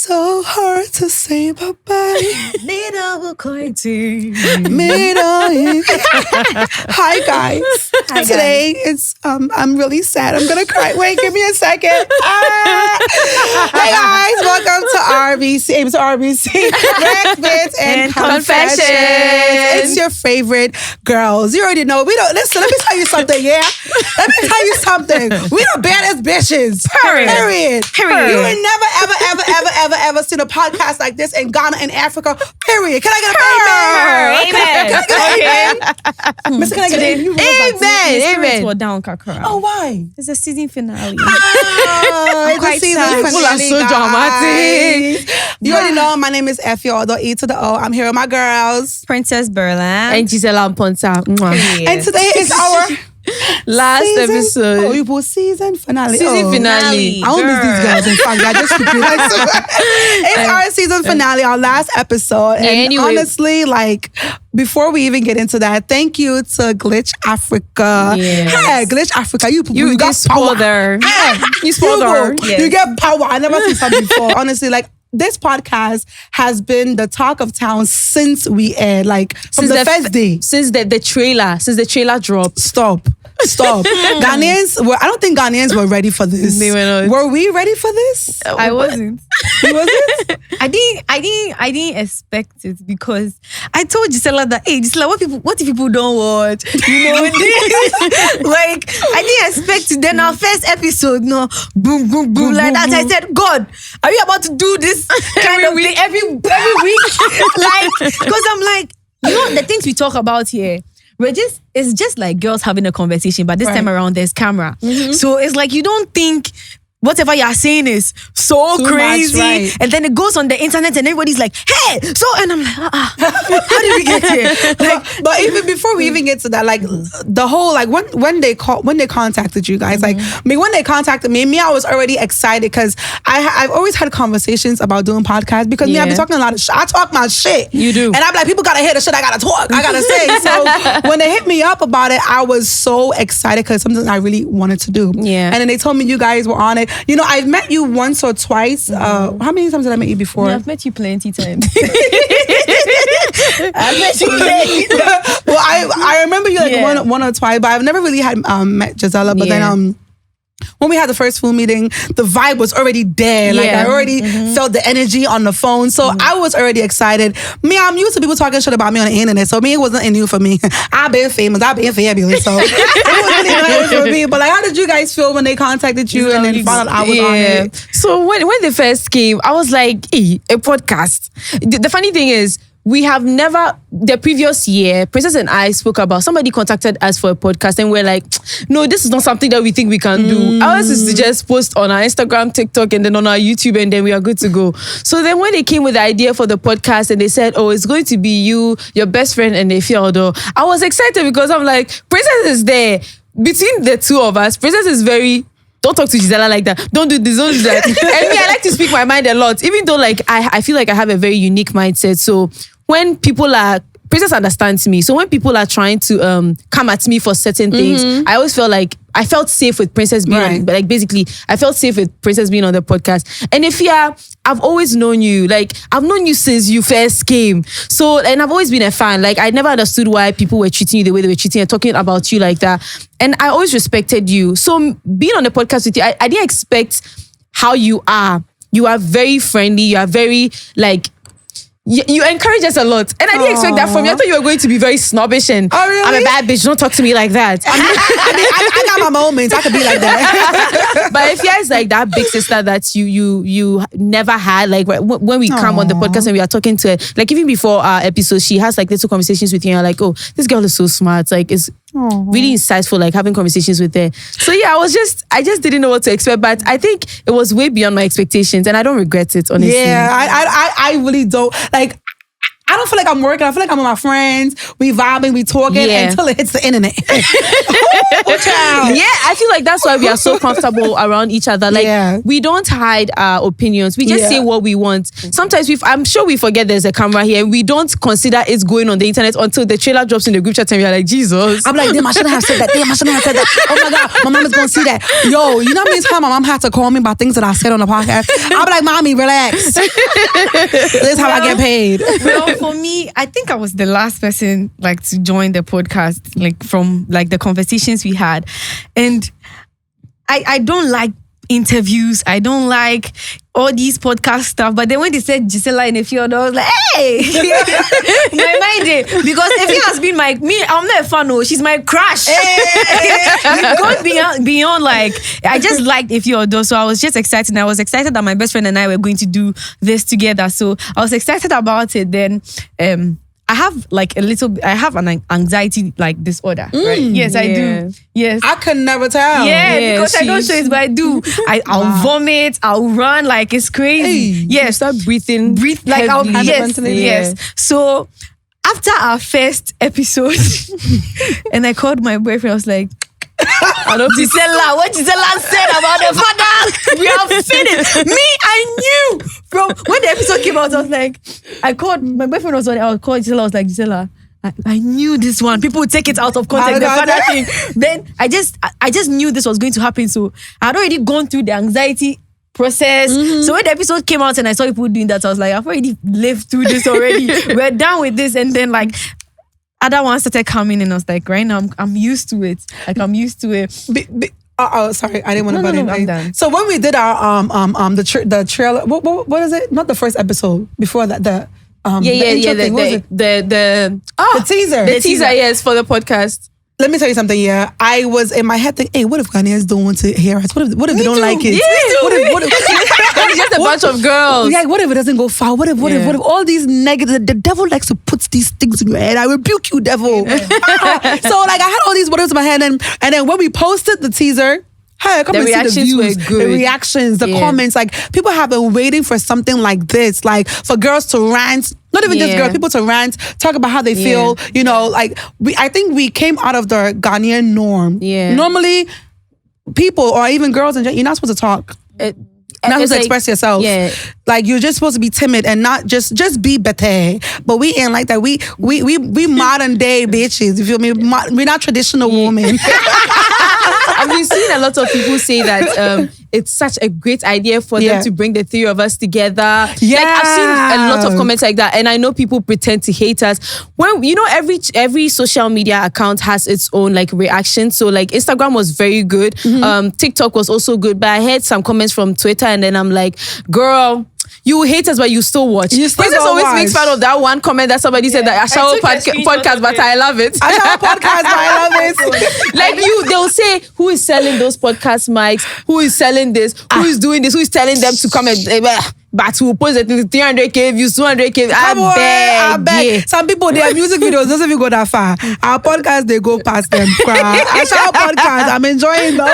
So hard to say bye-bye. Hi guys. Hi, Today it's I'm really sad. I'm gonna cry. Wait, give me a second. Hey guys, welcome to RBC. Rants, Bants, and Confessions. It's your favorite girls. You already know. We don't listen. Let me tell you something. Yeah. Let me tell you something. We the baddest bitches. Period. You ain't never, ever seen a podcast like this in Ghana and Africa. Period. Can I get a amen? Can I get an amen? Mister, can I get an amen? Amen. We're down, Kakura. Oh, why? It's a season finale. It's a season finale. People are so dramatic. You already know my name is Efia, although E to the O. I'm here with my girls. Princess Berlin. And Gisela and Princess. And today is our last episode. Oh, you put season finale. Season finale. I don't miss these girls. In fact, I just it's our season finale, our last episode. And anyway, honestly, like, before we even get into that, thank you to Glitch Africa. Yes. Hey, Glitch Africa, you got spoiled power. her. Hey, You spoiled her. You get power. I never seen something before. Honestly, like, this podcast has been the talk of town since we aired, like from the first day. Since the trailer dropped. Stop. Ghanaians I don't think Ghanaians were ready for this. They were not. Were we ready for this? I wasn't. You wasn't? I didn't expect it because I told Gisela that, hey, Gisela, what if people don't watch? You know, like, I didn't expect it. Then our first episode, no, boom, boom, boom, like that. I said, God, are you about to do this kind of thing every week? Like, because I'm like, you know, the things we talk about here, it's just like girls having a conversation, but this time around there's camera. Mm-hmm. So it's like you don't think whatever you're saying is so too crazy. Much, right. And then it goes on the internet and everybody's like, hey, so, and I'm like, how did we get here? Like, but even before we even get to that, like the whole, like when they contacted you guys, like when they contacted me, I was already excited because I've always had conversations about doing podcasts because I've been talking a lot of shit. I talk my shit. You do. And I'm like, people gotta hear the shit I gotta talk. I gotta say. So when they hit me up about it, I was so excited because something I really wanted to do. Yeah. And then they told me you guys were on it. You know, I've met you once or twice. How many times did I meet you before? Yeah, I've met you plenty times. I've met you plenty. Well, I remember you like one or twice, but I've never really had met Gisela. But then when we had the first full meeting, the vibe was already there. Like I already felt the energy on the phone. So I was already excited. I'm used to people talking shit about me on the internet. So it wasn't new for me. I've been famous. I've been fabulous. So it wasn't really new for me. But like, how did you guys feel when they contacted you and then found out I was on it? So when they first came, I was like, hey, a podcast. The funny thing is, we have never, the previous year, Princess and I spoke about, somebody contacted us for a podcast and we're like, no, this is not something that we think we can do. Ours is to just post on our Instagram, TikTok, and then on our YouTube, and then we are good to go. So then when they came with the idea for the podcast and they said, oh, it's going to be you, your best friend, and Efia, I was excited because I'm like, Princess is there. Between the two of us, Princess is very... Don't talk to Gisela like that. Don't do this, don't do that. And me, I like to speak my mind a lot, even though like I feel like I have a very unique mindset. So when people are, Princess understands me. So when people are trying to come at me for certain things, I always feel like I felt safe with Princess being on, like basically, I felt safe with Princess being on the podcast. And Efia, I've always known you. Like, I've known you since you first came. So, and I've always been a fan. Like, I never understood why people were treating you the way they were treating and talking about you like that. And I always respected you. So being on the podcast with you, I didn't expect how you are. You are very friendly. You are very, like, you encourage us a lot. And I didn't expect that from you. I thought you were going to be very snobbish and really? I'm a bad bitch, don't talk to me like that. I got my moments. I could be like that. But Efia is like that big sister that you never had. Like when we come on the podcast and we are talking to her, like even before our episode, she has like little conversations with you and you're like, oh, this girl is so smart. Like it's really insightful, like having conversations with her. So yeah, I just didn't know what to expect, but I think it was way beyond my expectations and I don't regret it, honestly. Yeah, I really don't. Like, I don't feel like I'm working. I feel like I'm with my friends. We vibing, we talking until it hits the internet. I feel like that's why we are so comfortable around each other. Like we don't hide our opinions. We just say what we want. Sometimes I'm sure we forget there's a camera here. We don't consider it's going on the internet until the trailer drops in the group chat and we're like, Jesus. I'm like, damn, I shouldn't have said that. Damn, I shouldn't have said that. Oh my God, my mom is gonna see that. Yo, you know how many times my mom had to call me about things that I said on the podcast? I'll be like, mommy, relax. This is how I get paid. Well, for me, I think I was the last person like to join the podcast, like from like the conversations we had. And I don't like interviews. I don't like all these podcast stuff. But then when they said Gisela and Efia, I was like, hey, my mind did. Because Efia has been I'm not a fan, no, she's my crush. We've gone beyond like, I just liked Efia, so I was just excited. And I was excited that my best friend and I were going to do this together. So I was excited about it. Then, I have an anxiety like disorder, right? Yes, I do. Yes. I could never tell. Yeah, because I don't show it, but I do. I'll vomit, I'll run, like it's crazy. Yes, start breathing. Breathe like yes. So after our first episode, and I called my boyfriend, I was like, Gisela, what Gisela said about the father, we have finished. Me, I knew from when the episode came out. I was like, I called my boyfriend was on it. I called Gisela. I was like, Gisela, I knew this one. People would take it out of context. The father thing. Then I just knew this was going to happen. So I had already gone through the anxiety process. So when the episode came out and I saw people doing that, I was like, I've already lived through this already. We're done with this. And then like, other ones started coming and I was like, right now I'm used to it. Like I'm used to it. Sorry, I didn't want to butt in. I'm done. So when we did our the trailer, what is it? Not the first episode. Before that, the teaser. The teaser, yes, for the podcast. Let me tell you something. Yeah, I was in my head thinking, hey, what if Ghanaians don't want to hear us? What if they don't like it? Yeah. What if it's just a bunch of girls? Like, what if it doesn't go far? What if all these negative? The devil likes to put these things in your head. I rebuke you, devil. So like, I had all these what ifs in my head, and then when we posted the teaser. Hey, come and see the views, the reactions, the comments. Like, people have been waiting for something like this, like for girls to rant. Not even just girls, people to rant, talk about how they feel. You know, like I think we came out of the Ghanaian norm. Yeah. Normally, people or even girls, you're not supposed to talk. You're not supposed to express yourself. Yeah. Like you're just supposed to be timid and not just be better. But we ain't like that. We modern day bitches. You feel me? We're not traditional women. I've been seeing a lot of people say that it's such a great idea for them to bring the three of us together. Yeah. Like I've seen a lot of comments like that, and I know people pretend to hate us. When you know every social media account has its own like reaction. So like Instagram was very good. TikTok was also good, but I heard some comments from Twitter, and then I'm like, girl, you hate us, but you still watch. Princess always makes fun of that one comment that somebody said that Ashawo podcast, but I love it. Ashawo podcast, but I love it. Like they'll say, who is selling those podcast mics? Who is selling this? Who is doing this? Who is telling them to come and... but who post it in 300k views, 200k. I beg. Some people, their music videos doesn't even go that far. Our podcast, they go past them. Ashawo podcast, I'm enjoying them.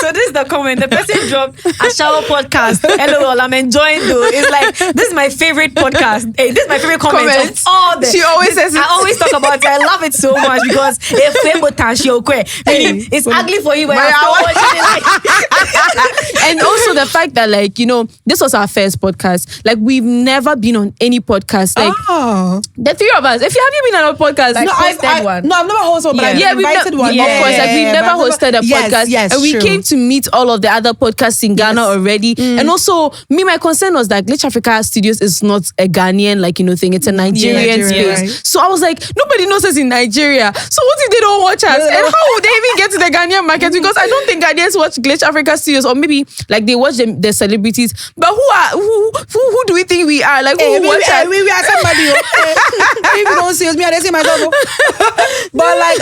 So this is the comment. The person dropped Ashawo podcast. LOL, I'm enjoying though. It's like, this is my favorite podcast. Hey, this is my favorite comment of all the... She always says it. I always talk about it. I love it so much because it's ugly for you, but I'm still watching it. And also the fact that like, you know, this was our first podcast. Like we've never been on any podcast. Like the three of us. If you haven't been on a podcast, like I've never hosted one, but I've invited one. Of course, like we've never hosted a podcast. Yes, and we came to meet all of the other podcasts in Ghana already. And also, my concern was that Glitch Africa Studios is not a Ghanaian like thing. It's a Nigerian space. Right. So I was like, nobody knows us in Nigeria. So what if they don't watch us? And how would they even get to the Ghanaian market? Because I don't think Ghanaians watch Glitch Africa Studios, or maybe like they watch the celebrities. But who do we think we are? Like who watch us? We are somebody. If you don't see us, I don't see myself. But like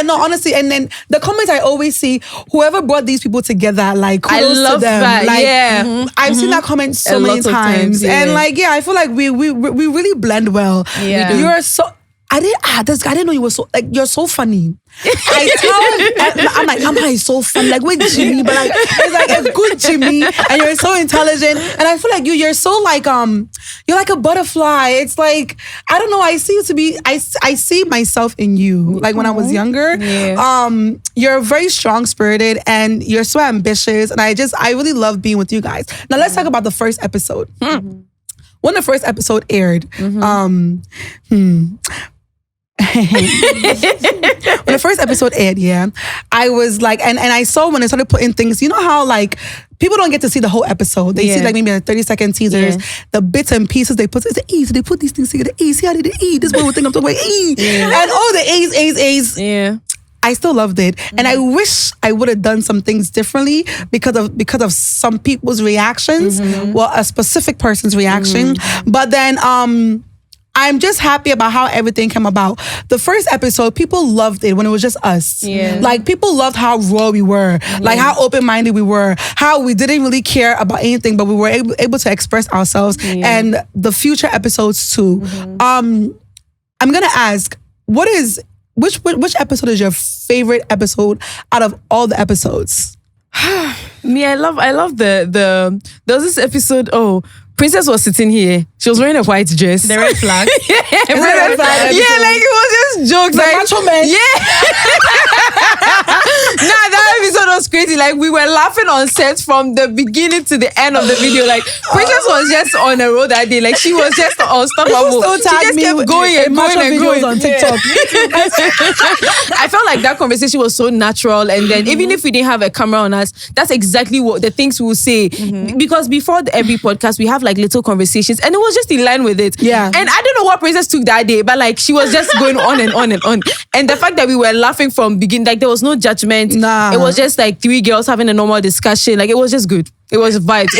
honestly, and then the comments I always see, whoever brought these people together, like kudos I love to them. that. Like, I've seen that comment so many times. And like I feel like we really blend well. Yeah. You're so I didn't know you were so, like, you're so funny. I'm like, Ampa is so funny, like with Jimmy, but like, it's like a good Jimmy, and you're so intelligent. And I feel like you're so like, you're like a butterfly. It's like, I don't know, I see myself in you. Like when I was younger, you're very strong-spirited and you're so ambitious. And I really love being with you guys. Now let's talk about the first episode. When the first episode aired, when the first episode aired, I was like, and I saw when they started putting things, you know how like people don't get to see the whole episode. They see like maybe a 30-second teasers, the bits and pieces they put. It's the E, so they put these things together. E, see how they did E. This one would think I'm talking about E, and all the A's. Yeah. I still loved it, and I wish I would have done some things differently because of some people's reactions. Well, a specific person's reaction, but then I'm just happy about how everything came about. The first episode, people loved it when it was just us. Like people loved how raw we were, like how open-minded we were, how we didn't really care about anything, but we were able to express ourselves. And the future episodes too. I'm gonna ask, which episode is your favorite episode out of all the episodes? Me, I love the there was this episode. Princess was sitting here. She was wearing a white dress. The red flag. Red flag. Yeah, like it was just jokes. The like macho man. Yeah. Nah, that episode was crazy. Like we were laughing on set from the beginning to the end of the video. Like Princess was just on the road that day. Like she was just unstoppable. She just kept going and going on TikTok. I felt like that conversation was so natural, and then even if we didn't have a camera on us, that's exactly what the things we would say. Because before every podcast, we have like little conversations, and it was just in line with it. Yeah. And I don't know what Princess took that day, but like she was just going on and on and on. And the fact that we were laughing from beginning, like there was no judgment. Nah. It was just like three girls having a normal discussion. Like it was just good. It was vibes.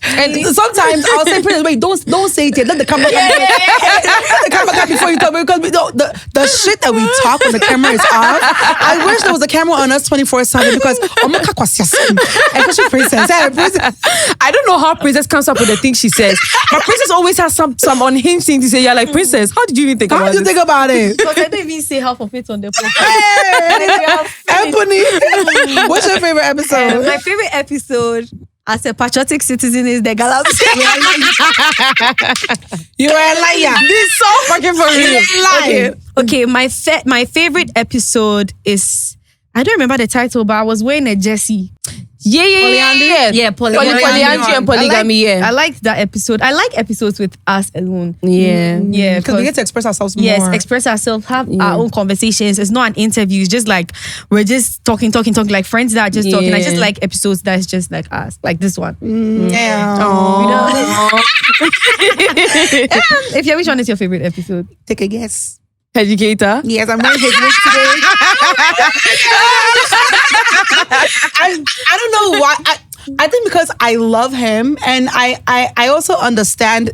And sometimes I'll say, Princess, wait, don't say it yet. Let the camera come. Let the camera come before you talk, because the shit that we talk when the camera is off. I wish there was a camera on us 24/7 because especially Princess. I don't know how Princess comes up with the things she says, but Princess always has some unhinged thing to say. You're like, Princess, how did you even think about it? How did you think about it? Because I don't even say half of it on the podcast. Anthony, what's your favorite episode? My favorite episode as a patriotic citizen is the galaxy. You are a liar. This so fucking for real. Okay, my favorite episode is, I don't remember the title, but I was wearing a jersey. Yeah, polyandry and polygamy. I liked that episode. I like episodes with us alone. Yeah, because we get to express ourselves more. Yes, express ourselves, have our own conversations. It's not an interview. It's just like we're just talking like friends that are just talking. I just like episodes that's just like us, like this one. Efia, which one is your favorite episode? Take a guess. Educator. Yes, I'm wearing his wig today. I don't know why. I think because I love him, and I also understand.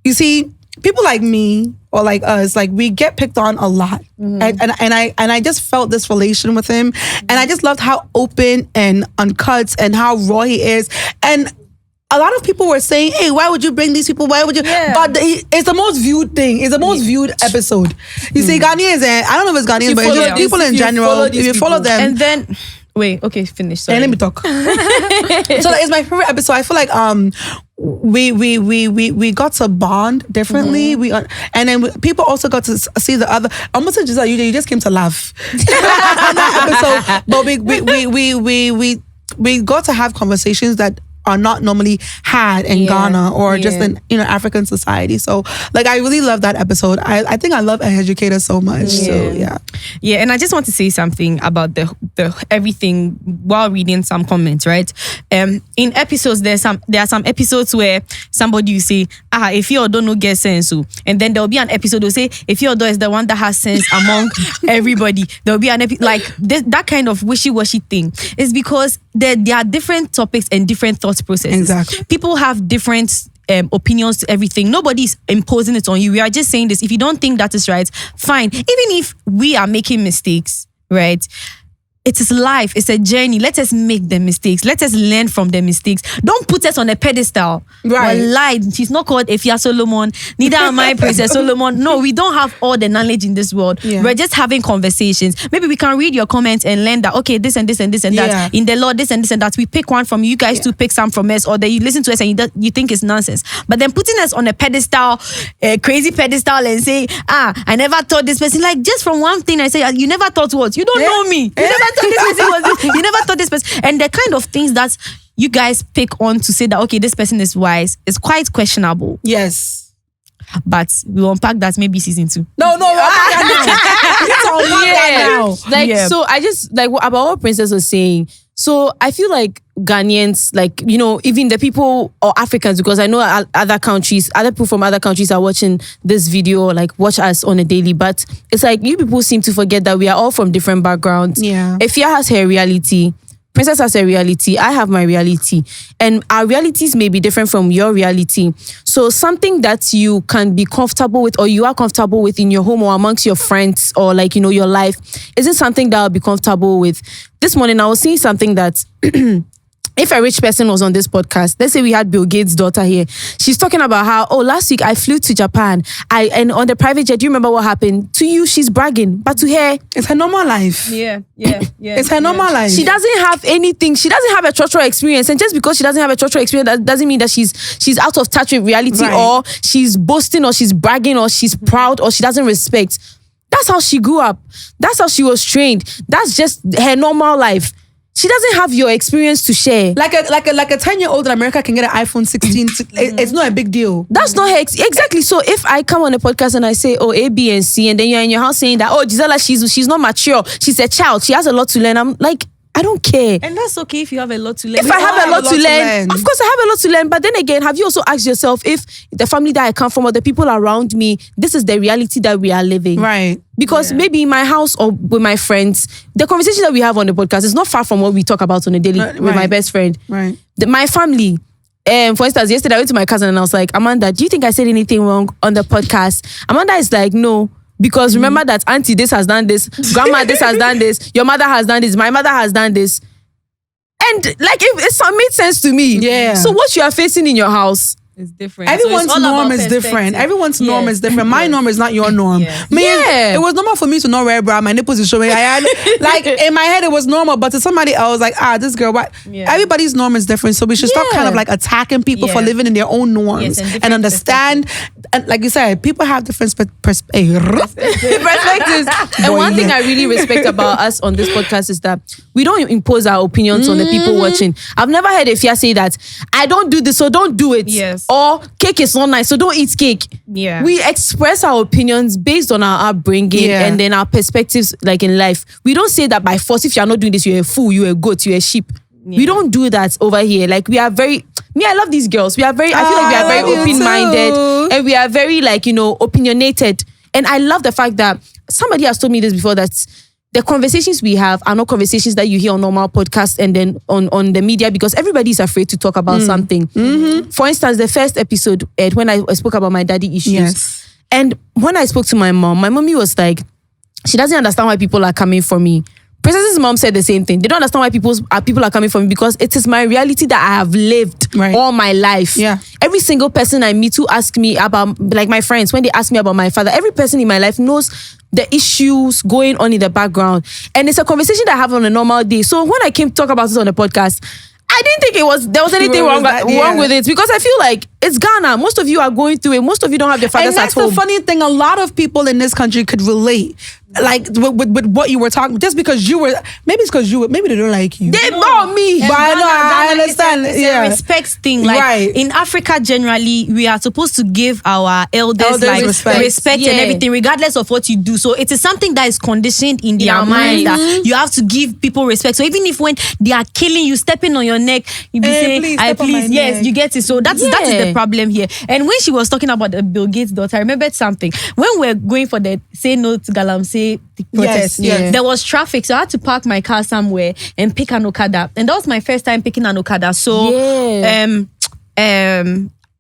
You see, people like me or like us, like we get picked on a lot, and I just felt this relation with him, and I just loved how open and uncut and how raw he is, and. A lot of people were saying, hey, why would you bring these people? Why would you? Yeah. But it's the most viewed thing. It's the most viewed episode. You see, Ghanaians, I don't know if it's Ghanaians, but it's just people in general. If you follow them. And then, wait, okay, finish. Sorry. And let me talk. So it's my favorite episode. I feel like we got to bond differently. And then people also got to see the other. Almost like Gisela, you just came to laugh on that episode. But we got to have conversations that are not normally had in Ghana or just in African society. So like I really love that episode. I think I love Educator so much. So yeah. And I just want to say something about the everything while reading some comments, right? In episodes there are some episodes where somebody will say, if you don't know get sense, and then there will be an episode will say, if you is the one that has sense among everybody. There will be an episode like that kind of wishy-washy thing. Is because there are different topics and different thought processes. Exactly. People have different opinions to everything. Nobody's imposing it on you. We are just saying this. If you don't think that is right, fine. Even if we are making mistakes, right? it is life. It's a journey. Let us make the mistakes. Let us learn from the mistakes. Don't put us on a pedestal. Right. Lie. She's not called Efia Solomon. Neither am I Princess Solomon. No, we don't have all the knowledge in this world. Yeah. We're just having conversations. Maybe we can read your comments and learn that, okay, this and this and this and that. In the law, this and this and that. We pick one from you. You guys to pick some from us, or that you listen to us and you think it's nonsense. But then putting us on a pedestal, a crazy pedestal, and say, I never thought this person. Like, just from one thing I say, you never thought what? You don't know me. You never thought this person was this. You never thought this person. And the kind of things that you guys pick on to say that, okay, this person is wise, is quite questionable. Yes. But we'll unpack that maybe season 2. No. So I just, like, about what Princess was saying. So I feel like Ghanaians, like, you know, even the people or Africans, because I know other people from other countries are watching this video, or like watch us on a daily, but it's like you people seem to forget that we are all from different backgrounds. Yeah. Efia has her reality. Princess has a reality. I have my reality. And our realities may be different from your reality. So something that you can be comfortable with, or you are comfortable with in your home or amongst your friends, or like, you know, your life, isn't something that I'll be comfortable with. This morning I was seeing something that if a rich person was on this podcast, let's say we had Bill Gates' daughter here, she's talking about how, last week I flew to Japan. And on the private jet, do you remember what happened? To you, she's bragging. But to her, it's her normal life. Yeah. It's her normal life. She doesn't have anything. She doesn't have a cultural experience. And just because she doesn't have a cultural experience, that doesn't mean that she's out of touch with reality, or she's boasting, or she's bragging, or she's proud, or she doesn't respect. That's how she grew up. That's how she was trained. That's just her normal life. She doesn't have your experience to share. Like a 10-year-old in America can get an iPhone 16. It's not a big deal. That's not her exactly. So if I come on a podcast and I say, A, B, and C, and then you're in your house saying that, Gisela, she's not mature. She's a child. She has a lot to learn. I'm like, I don't care. And that's okay if you have a lot to learn. If I have a lot to learn, of course I have a lot to learn. But then again, have you also asked yourself if the family that I come from or the people around me, this is the reality that we are living? Right. Because maybe in my house or with my friends, the conversation that we have on the podcast is not far from what we talk about on a daily with my best friend. Right. My family. For instance, yesterday I went to my cousin and I was like, Amanda, do you think I said anything wrong on the podcast? Amanda is like, no. Because remember that auntie this has done this, grandma this has done this, your mother has done this, my mother has done this. And like it made sense to me. Yeah. So what you are facing in your house, it's different. Everyone's norm is different. Everyone's norm is different. My norm is not your norm. It was normal for me to not wear a bra. My nipples is showing. Like in my head, it was normal, but to somebody else, like, this girl, what? Yeah. Everybody's norm is different. So we should stop kind of like attacking people for living in their own norms and understand. And like you said, people have different perspectives. And one thing I really respect about us on this podcast is that we don't impose our opinions on the people watching. I've never heard Efia say that I don't do this, so don't do it. Yes. Or cake is not nice, so don't eat cake. Yeah. We express our opinions based on our upbringing and then our perspectives, like in life. We don't say that by force. If you're not doing this, you're a fool, you're a goat, you're a sheep. We don't do that over here. Like we are very. I love these girls. I feel like we are very open-minded and we are very like, you know, opinionated. And I love the fact that somebody has told me this before, that the conversations we have are not conversations that you hear on normal podcasts and then on the media, because everybody is afraid to talk about something. Mm-hmm. For instance, the first episode, when I spoke about my daddy issues. And when I spoke to my mom, my mommy was like, she doesn't understand why people are coming for me. Princess's mom said the same thing. They don't understand why people are coming for me, because it is my reality that I have lived all my life. Yeah. Every single person I meet who ask me about, like my friends, when they ask me about my father, every person in my life knows the issues going on in the background. And it's a conversation that I have on a normal day. So when I came to talk about this on the podcast, I didn't think there was anything wrong with it, because I feel like it's Ghana. Most of you are going through it. Most of you don't have your fathers at home. And that's the funny thing. A lot of people in this country could relate, like with what you were talking. Just because you were, maybe they don't like you. They bought me, but I understand. It's a respect thing. Like in Africa, generally, we are supposed to give our elders like respect and everything, regardless of what you do. So it is something that is conditioned in their mind that you have to give people respect. So even if when they are killing you, stepping on your neck, you be saying, please, yes, you get it. So that is the problem here. And when she was talking about the Bill Gates' daughter, I remembered something. When we're going for the Say No to Galamsey protest, there was traffic, so I had to park my car somewhere and pick an Okada. And that was my first time picking an Okada. So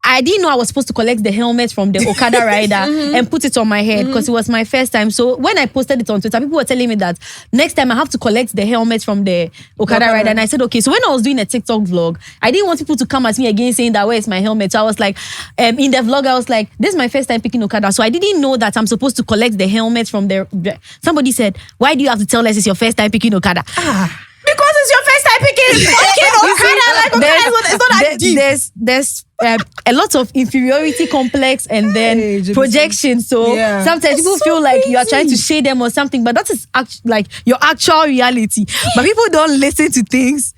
I I didn't know I was supposed to collect the helmet from the Okada rider and put it on my head because it was my first time. So when I posted it on Twitter, people were telling me that next time I have to collect the helmet from the Okada rider. And I said, okay. So when I was doing a TikTok vlog, I didn't want people to come at me again saying that, where's my helmet? So I was like, in the vlog, I was like, this is my first time picking Okada. So I didn't know that I'm supposed to collect the helmet from the... Somebody said, why do you have to tell us it's your first time picking Okada? Because it's your first time picking Okada. Like, Okada, it's not that deep. There's a lot of inferiority complex and then projection. So sometimes people feel like you are trying to shade them or something, but that is like your actual reality. But people don't listen to things.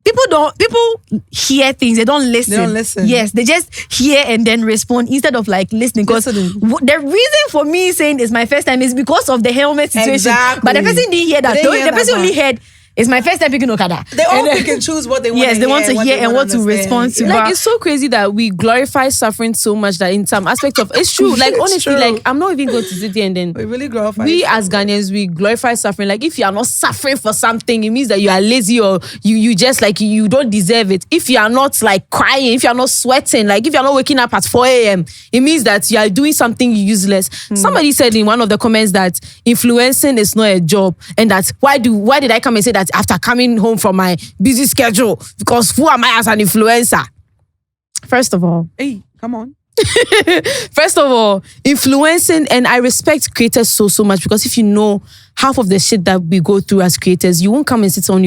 People hear things. They don't listen. Yes, they just hear and then respond instead of like listening. Because the reason for me saying it's my first time is because of the helmet situation. Exactly. But the person didn't hear that. The person only heard, it's my first time picking Okada. They all pick and choose what they want to hear. Yes, they want to hear and what to respond to. Like, it's so crazy that we glorify suffering so much that in some aspect of it's true. Like, honestly, like, I'm not even going to sit here and then we really glorify. We as Ghanaians, we glorify suffering. Like, if you are not suffering for something, it means that you are lazy or you just like you don't deserve it. If you are not like crying, if you are not sweating, like if you are not waking up at 4 a.m., it means that you are doing something useless. Somebody said in one of the comments that influencing is not a job, and that why did I come and say that after coming home from my busy schedule? Because who am I as an influencer? First of all, hey, come on. First of all, influencing, and I respect creators so much, because if you know half of the shit that we go through as creators, you won't come and sit in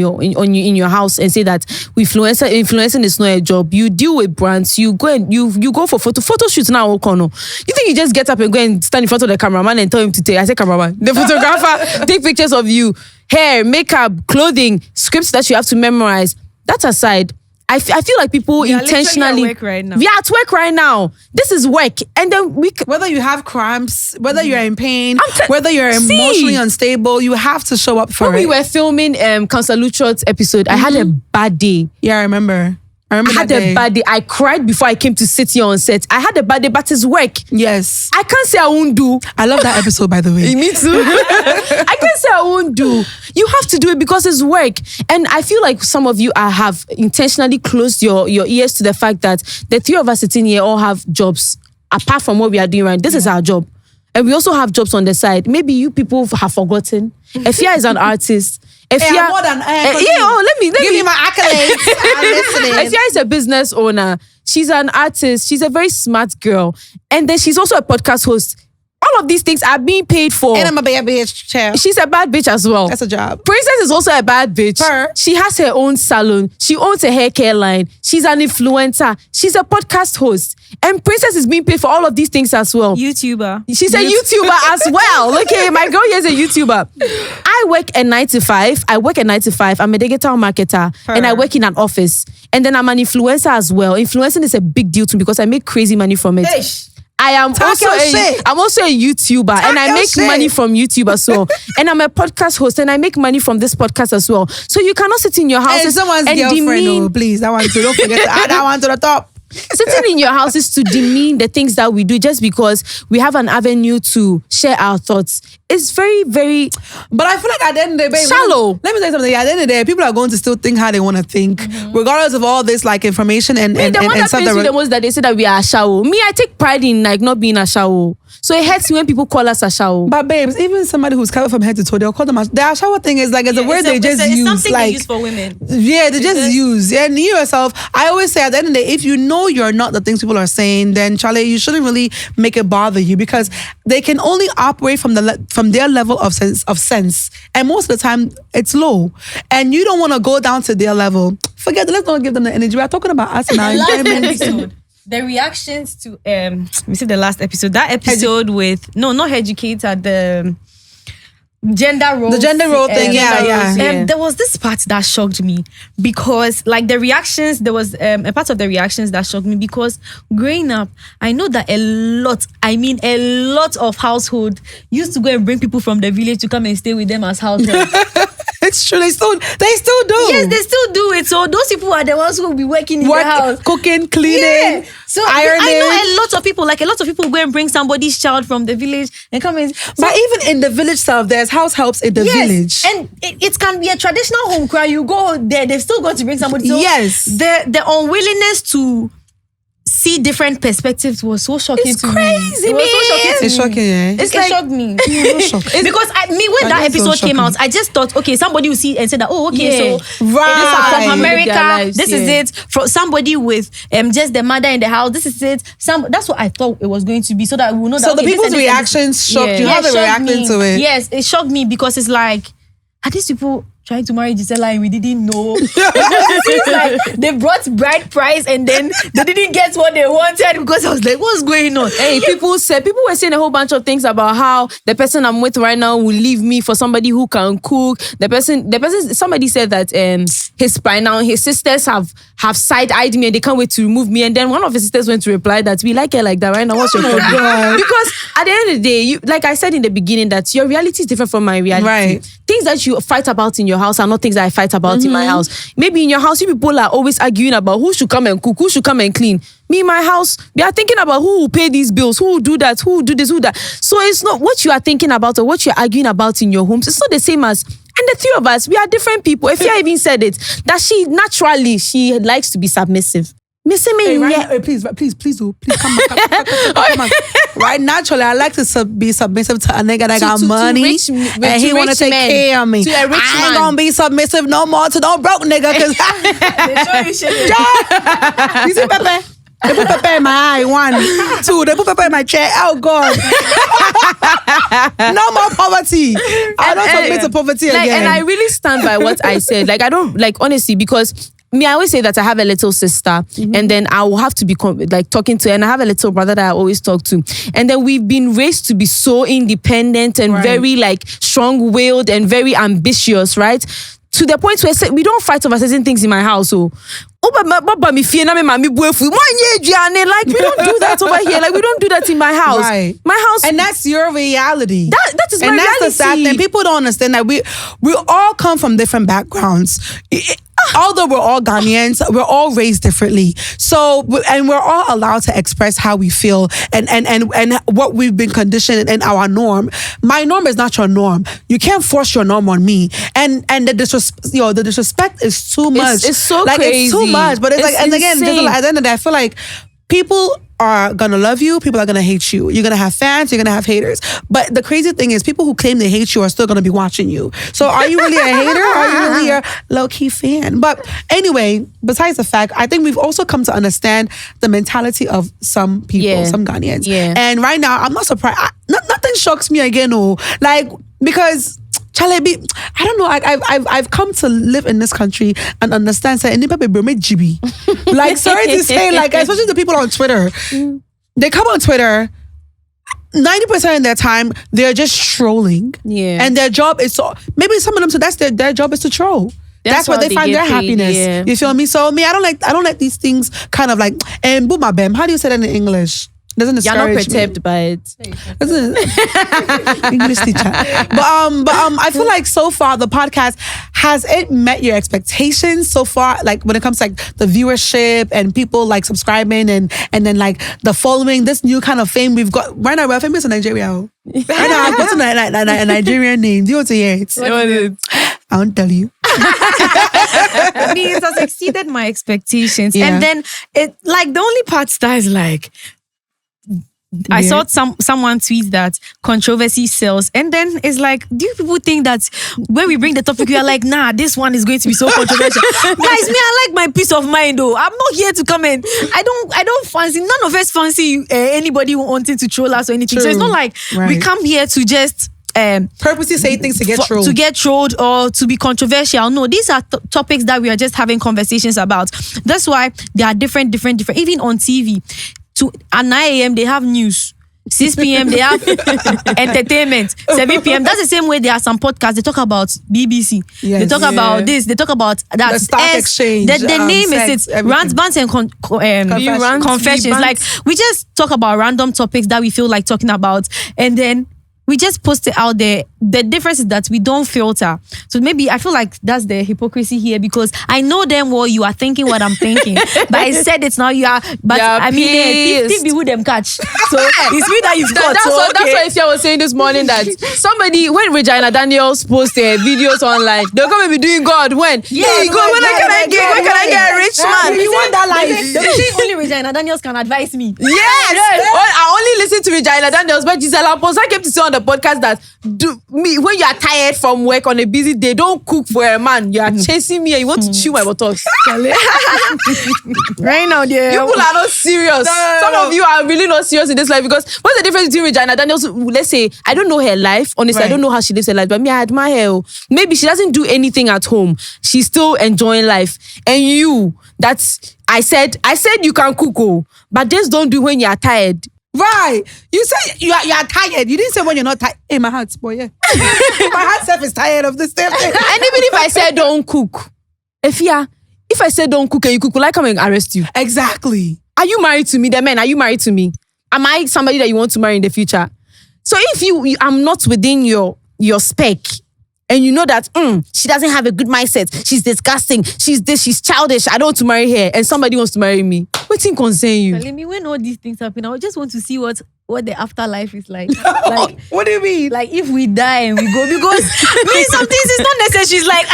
your house and say that influencing is not a job. You deal with brands, you go and you go for photo shoots now. You think you just get up and go and stand in front of the cameraman and tell him to take? I say cameraman, the photographer take pictures of you, hair, makeup, clothing, scripts that you have to memorize. That aside, I feel like people intentionally... At work right now. We are at work right now. This is work. And then whether you have cramps, whether you're in pain, whether you're emotionally unstable, you have to show up for it. When we were filming Council Luchot's episode, I had a bad day. Yeah, I remember. I had a bad day. I cried before I came to sit here on set. I had a bad day, but it's work. Yes. I can't say I won't do. I love that episode, by the way. Me too. I can't say I won't do. You have to do it because it's work. And I feel like some of you have intentionally closed your ears to the fact that the three of us sitting here all have jobs apart from what we are doing right. This is our job. And we also have jobs on the side. Maybe you people have forgotten. Efia is an artist. Efia, more than let me give me my accolades. I'm listening. Efia is a business owner. She's an artist. She's a very smart girl. And then she's also a podcast host. All of these things are being paid for. And I'm a bad bitch, child. She's a bad bitch as well. That's a job. Princess is also a bad bitch. She has her own salon. She owns a hair care line. She's an influencer. She's a podcast host. And Princess is being paid for all of these things as well. YouTuber. She's a YouTuber as well. Okay, my girl here is a YouTuber. I work a 9 to 5. I'm a digital marketer. And I work in an office. And then I'm an influencer as well. Influencing is a big deal to me because I make crazy money from it. I'm also a YouTuber and I make money from YouTube as well. And I'm a podcast host and I make money from this podcast as well. So you cannot sit in your house and someone's girlfriend. Please, don't forget to add that one to the top. Sitting in your house is to demean the things that we do just because we have an avenue to share our thoughts. It's very, very... But I feel like at the end of the day... shallow. Let me say something. At the end of the day, people are going to still think how they want to think, regardless of all this like information and the one that stuff. The most that they say that we are a shallow. Me, I take pride in like not being a shallow. So it hurts me when people call us a shallow. But babes, even somebody who's covered from head to toe, they'll call them a... The shower thing is like, it's a word they just use. It's something like, they use for women. Yeah, they just use. And you yourself, I always say at the end of the day, if you know you're not the things people are saying, then Charlie, you shouldn't really make it bother you because they can only operate from their level of sense. And most of the time, it's low. And you don't want to go down to their level. Forget it. Let's not give them the energy. We're talking about us now. The reactions to we see the last episode. That episode with not Educator, the gender role. The gender role thing, yeah. There was this part that shocked me because like the reactions, there was a part of the reactions that shocked me because growing up, I know that a lot of household used to go and bring people from the village to come and stay with them as house help. It's true. They still do. Yes, they still do it. So those people are the ones who will be working in the house, cooking, cleaning, so ironing. I know a lot of people go and bring somebody's child from the village and come in. But even in the village itself, there's house helps in the village, and it can be a traditional home cry. You go there, they've still got to bring somebody. So yes, the unwillingness to see different perspectives was so shocking to me. Crazy, It was so shocking to me. It's shocking, yeah. It's It like, shocked me. Shocking. Because when that that's so episode came shocking. out, I just thought, okay, somebody will see and say that, oh, okay, Yeah. so Right. this is from Their America. lives, This is it. From somebody with just the mother in the house. This is it. That's what I thought it was going to be, so that we will know that. So the okay, this people's and this and this. reactions shocked Yeah. you. How Yeah, they it shocked reacting me. to it? Yes, it shocked me because it's like, are these people trying to marry Gisela and we didn't know? It seems like they brought bride price and then they didn't get what they wanted, because I was like, what's going on? Hey, people were saying a whole bunch of things about how the person I'm with right now will leave me for somebody who can cook. Somebody said that his sisters have side-eyed me and they can't wait to remove me. And then one of his sisters went to reply that we like her like that right now. What's your problem? God. Because at the end of the day, like I said in the beginning, that your reality is different from my reality. Right. Things that you fight about in your house are not things that I fight about in my house. Maybe in your house, you people are always arguing about who should come and cook, who should come and clean. Me in my house, we are thinking about who will pay these bills, who will do that, who will do this, who that. So it's not what you are thinking about or what you're arguing about in your homes. It's not the same as, and the three of us, we are different people. Efia even said it, that she likes to be submissive. Hey, please come back. Right, naturally, I like to be submissive to a nigga that got money and he want to take care of me. To a rich I ain't man. gonna be submissive no more to no broke nigga, because you see Pepe? They put Pepe in my eye, 1, 2, they put Pepe in my chair. Oh God. No more poverty. I don't submit to poverty like, again. and I really stand by what I said. Like, I don't, like, honestly, because me, I always say that I have a little sister, and then I will have to be talking to her, and I have a little brother that I always talk to. And then we've been raised to be so independent and very like strong-willed and very ambitious, right? To the point where we don't fight over certain things in my house. So, like, we don't do that over here. Like, we don't do that in my house. Right. My house. And that's your reality. That is my and that's reality. the sad thing. People don't understand that we all come from different backgrounds. Although we're all Ghanaians, we're all raised differently. So, and we're all allowed to express how we feel and what we've been conditioned in our norm. My norm is not your norm. You can't force your norm on me. And the disrespect is too much. It's so like, crazy. It's too much. But it's like, and again, just insane. at the end of the day, I feel like people are gonna love you, people are gonna hate you. You're gonna have fans, you're gonna have haters. But the crazy thing is, people who claim they hate you are still gonna be watching you. So are you really a hater or are you really a low-key fan? But anyway, besides the fact, I think we've also come to understand the mentality of some people, some Ghanaians. Yeah. And right now, I'm not surprised. Nothing shocks me again, because Chalebi, I don't know. I've come to live in this country and understand that like, sorry to say, like, especially the people on Twitter, they come on Twitter. 90% of their time they're just trolling. Yeah. And their job is maybe some of them. So that's their job is to troll. That's where how they they find get their paid, happiness. yeah. You feel me? So me, I don't like these things kind of like and boomabem. How do you say that in English? Doesn't You're not discourage me. perturbed by it. English teacher. But I feel like so far the podcast, has it met your expectations so far? Like when it comes to like the viewership and people like subscribing and then like the following, this new kind of fame we've got right now. We're famous in Nigeria. Right now I've gotten a Nigerian name. Do you want to hear it? I won't tell you. I mean, it has exceeded my expectations. Yeah. And then it, like, the only part that is like, I saw someone tweet that controversy sells, and then it's like, do you people think that when we bring the topic, we are like, nah, this one is going to be so controversial? Guys, me, I like my peace of mind though. I'm not here to come in. I don't fancy, none of us fancy anybody wanting to troll us or anything. True. So it's not like we come here to just purposely say things to get trolled. To get trolled or to be controversial. No, these are topics that we are just having conversations about. That's why they are different. Even on TV. At 9 a.m. they have news. 6 p.m. they have entertainment. 7 p.m. That's the same way there are some podcasts. They talk about BBC. Yes. They talk about this. They talk about that. The stock exchange. The name Sex, is it. Rants, Bants, and Confessions. Rants, Like, we just talk about random topics that we feel like talking about, and then we just post it out there. The difference is that we don't filter. So maybe I feel like that's the hypocrisy here, because I know damn well you are thinking what I'm thinking. But I said it's not you are. But I mean, thief be who them catch. So it's me that you've caught. That's what Efia was saying this morning, that somebody, when Regina Daniels posted videos online, they're going to be doing God when? Yeah, hey, God, when can I get a rich man? You want that life? Only Regina Daniels can advise me. Yes. I only listen to Regina Daniels, but Gisela and Princess came to say on the podcast that when you are tired from work on a busy day, don't cook for a man. You are chasing me and you want to chew my buttocks. Right now, dear. People are not serious. No. Some of you are really not serious in this life, because what's the difference between Regina Daniels? Let's say, I don't know her life. Honestly, I don't know how she lives her life, but me, I admire her. Maybe she doesn't do anything at home. She's still enjoying life. And you, I said you can cook, but just don't do when you are tired. Right. You say you are tired. You didn't say when you're not tired. Hey, my heart's boy, yeah. My heart self is tired of this thing. And even if I said don't cook, Efia, if I said don't cook and you cook, will I come and arrest you? Exactly. Are you married to me? The men, are you married to me? Am I somebody that you want to marry in the future? So if I'm not within your spec, and you know that she doesn't have a good mindset, she's disgusting, she's childish, I don't want to marry her, and somebody wants to marry me, what thing concern you? Telling me when all these things happen, I just want to see what the afterlife is like. Like, what do you mean? Like if we die and we go, because me some things is not necessary. She's like,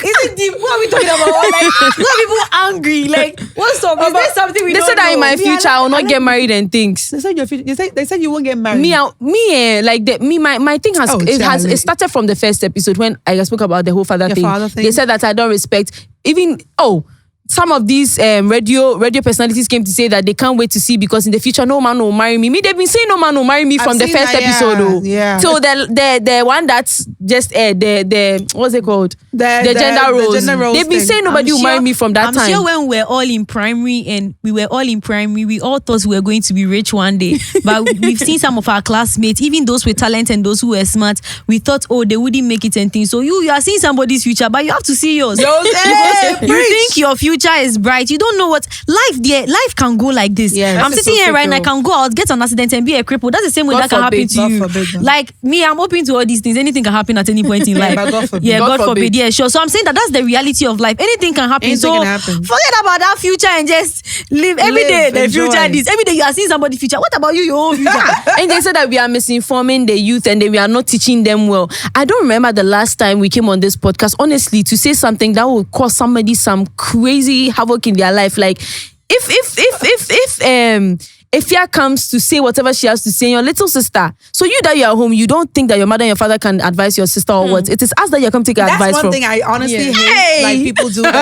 is it deep? What are we talking about? Like, what are people angry? Like, what's up? Is there something we They don't said that know? in my future I will not get married and things. They said they said you won't get married. My thing has it started from the first episode when I spoke about the whole father thing. They said that I don't respect even some of these radio personalities came to say that they can't wait to see, because in the future no man will marry me. They've been saying no man will marry me from the first episode. Yeah. So the one that's just the what's it called? The gender roles. They've been saying nobody will marry me from that time. I'm sure when we were all in primary we all thought we were going to be rich one day. But we've seen some of our classmates, even those with talent and those who were smart, we thought, they wouldn't make it and things. So you are seeing somebody's future, but you have to see yours. You think your future is bright. You don't know what life can go like this. Yeah, I'm sitting here right now, I can go out, get an accident and be a cripple. That's the same way that can happen to you. Forbid. Like me, I'm open to all these things. Anything can happen at any point in life. But God forbid. Yeah, God forbid. Yeah, sure. So I'm saying that's the reality of life. Anything can happen. Anything can happen. Forget about that future and just live every day. The enjoy. future this. Every day you are seeing somebody's future. What about you, your own future? And they said that we are misinforming the youth and we are not teaching them well. I don't remember the last time we came on this podcast, honestly, to say something that will cause somebody some crazy havoc in their life. Like if Efia comes to say whatever she has to say, your little sister, so you that you're at home, you don't think that your mother and your father can advise your sister or what? It is us that you come take advice from. That's one thing I honestly hate. Like people do. Like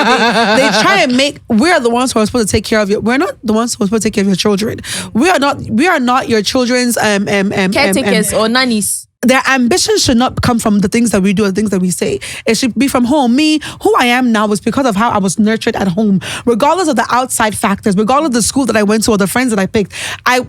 they try and make. We're the ones who are supposed to take care of you. We're not the ones who are supposed to take care of your children. We are not your children's caretakers or nannies. Their ambition should not come from the things that we do or the things that we say. It should be from home. Me, who I am now, was because of how I was nurtured at home. Regardless of the outside factors, regardless of the school that I went to or the friends that I picked,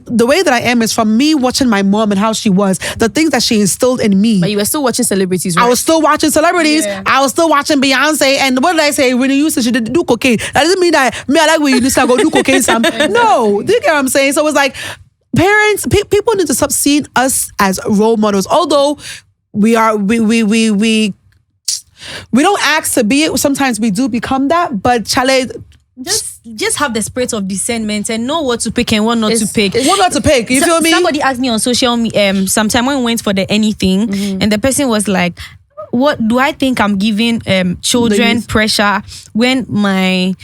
the way that I am is from me watching my mom and how she was, the things that she instilled in me. But you were still watching celebrities, right? I was still watching celebrities. Yeah. I was still watching Beyonce. And what did I say? When you used to, she did do cocaine. That doesn't mean that me, I like when you used to go do cocaine some. No. Do you get what I'm saying? So it's like, parents, people need to stop seeing us as role models. Although we don't ask to be it. Sometimes we do become that. But Chale, just have the spirit of discernment and know what to pick and what not to pick. What not to pick? You feel me? Somebody asked me on social media sometime when we went for the anything, and the person was like, "What do I think I'm giving children pressure when I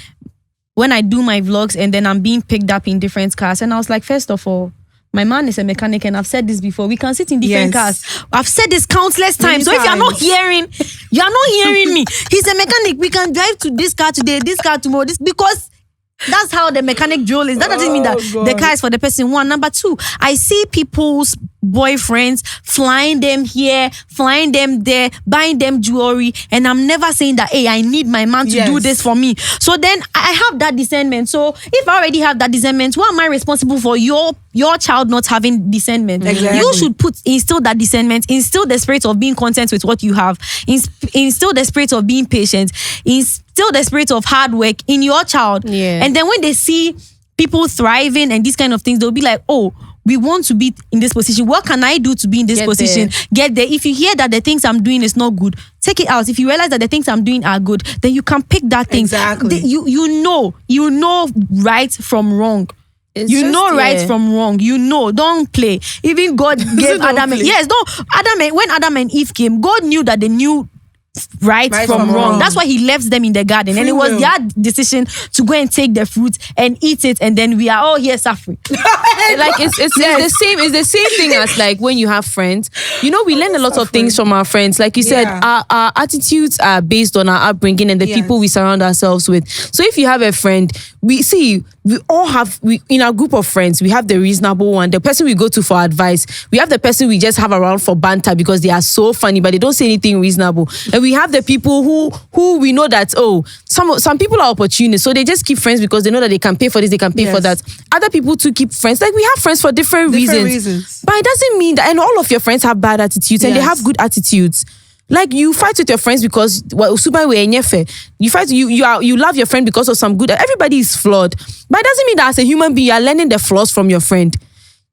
do my vlogs and then I'm being picked up in different cars?" And I was like, first of all, my man is a mechanic, and I've said this before. We can sit in different cars. I've said this countless times. So if you're not hearing me. He's a mechanic. We can drive to this car today, this car tomorrow, because that's how the mechanic drill is. That doesn't mean that the car is for the person. One. Number two, I see people's boyfriends flying them here, flying them there, buying them jewelry, and I'm never saying that, hey, I need my man to do this for me. So then I have that discernment. So if I already have that discernment, why am I responsible for your child not having discernment? Exactly. You should instill that discernment, instill the spirit of being content with what you have, instill the spirit of being patient, instill the spirit of hard work in your child. And then when they see people thriving and these kind of things, they'll be like, oh, we want to be in this position. What can I do to be in this position? Get there. If you hear that the things I'm doing is not good, take it out. If you realize that the things I'm doing are good, then you can pick that thing. Exactly. You know right from wrong. Right from wrong. Don't play. Even God gave Adam and when Adam and Eve came, God knew that they knew right from wrong. That's why he left them in the garden. And it was their decision to go and take the fruit and eat it, and then we are all here suffering. Like it's the same thing as like when you have friends. You know, we learn a lot of things from our friends. Like you said, our attitudes are based on our upbringing and the people we surround ourselves with. So if you have a friend, we all have in our group of friends, we have the reasonable one, the person we go to for advice. We have the person we just have around for banter because they are so funny, but they don't say anything reasonable. And we have the people who we know that some people are opportunists, so they just keep friends because they know that they can pay for this, they can pay for that. Other people too keep friends. Like we have friends for different reasons. But it doesn't mean that, and all of your friends have bad attitudes and they have good attitudes. Like you fight with your friends because you fight. You love your friend because of some good. Everybody is flawed, but it doesn't mean that as a human being you are learning the flaws from your friend.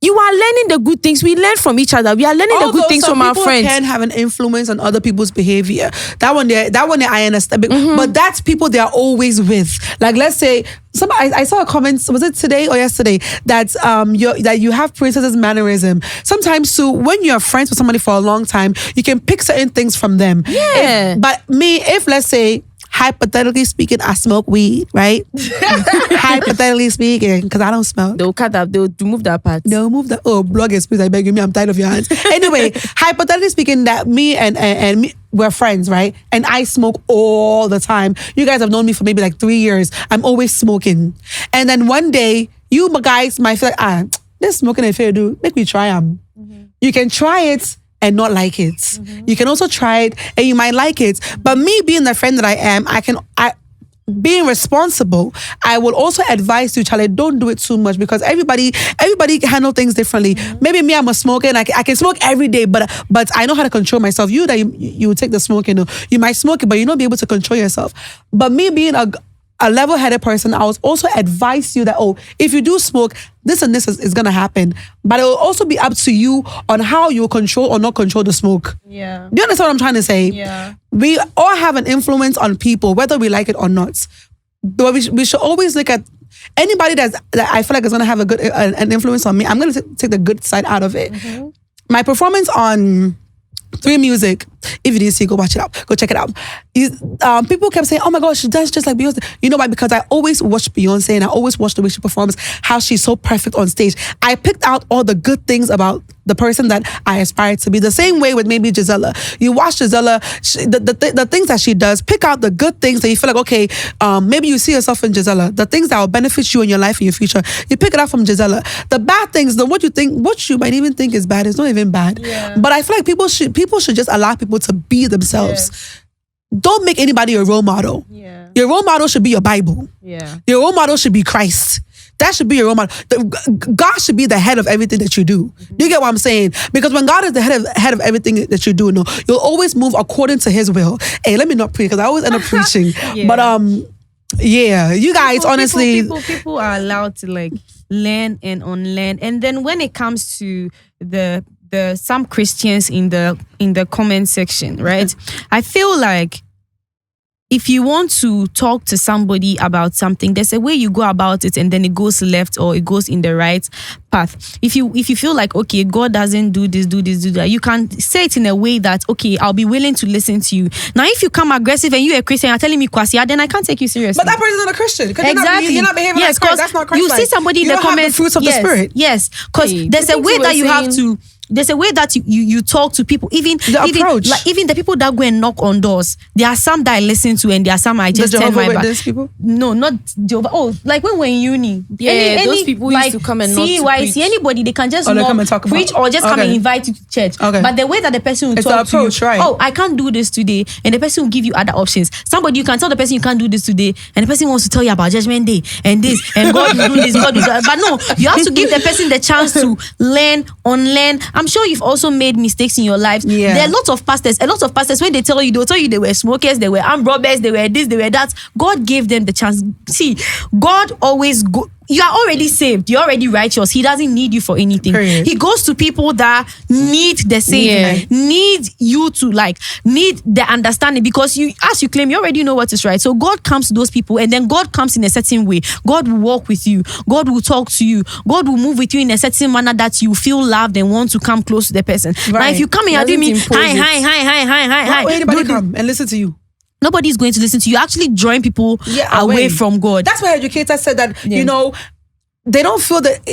You are learning the good things. We learn from each other. We are learning the good things from our friends. People can have an influence on other people's behavior. That one I understand. But that's people they are always with. Like let's say I saw a comment. Was it today or yesterday that you have Princess's mannerism. Sometimes too, when you're friends with somebody for a long time, you can pick certain things from them. Yeah. If let's say, hypothetically speaking, I smoke weed, right? Hypothetically speaking, because I don't smoke. They'll cut that. They'll remove that part. They'll move that. Oh, bloggers, please, I beg you, me, I'm tired of your hands. Anyway, hypothetically speaking, that me and me, we're friends, right? And I smoke all the time. You guys have known me for maybe like 3 years. I'm always smoking. And then one day, you guys might feel like, this smoking Efia do, make me try them. You can try it and not like it. You can also try it and you might like it. But me being the friend that I am, being responsible, I will also advise you, Charlie, don't do it too much because everybody handle things differently. Maybe me, I'm a smoker and I can smoke every day, but I know how to control myself. You take the smoking, you might smoke it, but you not be able to control yourself. But me being a level-headed person, I would also advise you that, if you do smoke, this and this is going to happen. But it will also be up to you on how you control or not control the smoke. Yeah. Do you understand what I'm trying to say? Yeah. We all have an influence on people, whether we like it or not. But we should always look at anybody that I feel like is going to have an influence on me. I'm going to take the good side out of it. My performance on 3 Music, if you didn't see, go watch it out. Go check it out. People kept saying, oh my gosh, she does just like Beyonce. You know why? Because I always watch Beyonce and I always watch the way she performs, how she's so perfect on stage. I picked out all the good things about the person that I aspire to be. The same way with maybe Gisela. You watch Gisela, the things that she does, pick out the good things that you feel like, okay, maybe you see yourself in Gisela. The things that will benefit you in your life, in your future. You pick it up from Gisela. The bad things, what you might even think is bad, is not even bad. Yeah. But I feel like people should just allow people to be themselves. Yes. Don't make anybody your role model. Yeah. Your role model should be your Bible. Yeah. Your role model should be Christ. That should be your role model. God should be the head of everything that you do. Do you get what I'm saying? Because when God is the head of everything that you do, you'll always move according to His will. Hey, let me not preach because I always end up preaching. But you guys, honestly, people are allowed to like learn and unlearn. And then when it comes to the some Christians in the comment section, right? I feel like if you want to talk to somebody about something, there's a way you go about it and then it goes left or it goes in the right path. If you feel like, okay, God doesn't do this, do that, you can say it in a way that, okay, I'll be willing to listen to you. Now, if you come aggressive and you're a Christian, you're telling me kwasia, then I can't take you seriously. But that person's not a Christian. Exactly. You're not behaving like Christ. That's not Christ. You see somebody in the comments. The fruits of the Spirit. Yes, because there's a way that you have to. There's a way that you talk to people, even the people that go and knock on doors. There are some that I listen to, and there are some I just turn my back. People? No, not Jehovah. Oh, like when we're in uni. Those people used to come and see anybody, they can just come and talk preach or just come and invite you to church. Okay. But the way that the person will talk to you, right? Oh, I can't do this today, and the person will give you other options. Somebody, you can tell the person you can't do this today, and the person wants to tell you about Judgment Day and this, and God will do this, God will do that. But no, you have to give the person the chance to learn, unlearn. I'm sure you've also made mistakes in your lives. Yeah. There are a lot of pastors when they'll tell you they were smokers, they were armed robbers, they were this, they were that. God gave them the chance. See, God always you are already saved. You're already righteous. He doesn't need you for anything. Period. He goes to people that need the saving, need you to need the understanding, because you, as you claim, you already know what is right. So God comes to those people, and then God comes in a certain way. God will walk with you. God will talk to you. God will move with you in a certain manner that you feel loved and want to come close to the person. Right. Now, if you come and you're doing me, hi, Why would anybody come and listen to you? Nobody's going to listen to you. Actually drawing people away from God. That's why educators said that, you know, they don't feel that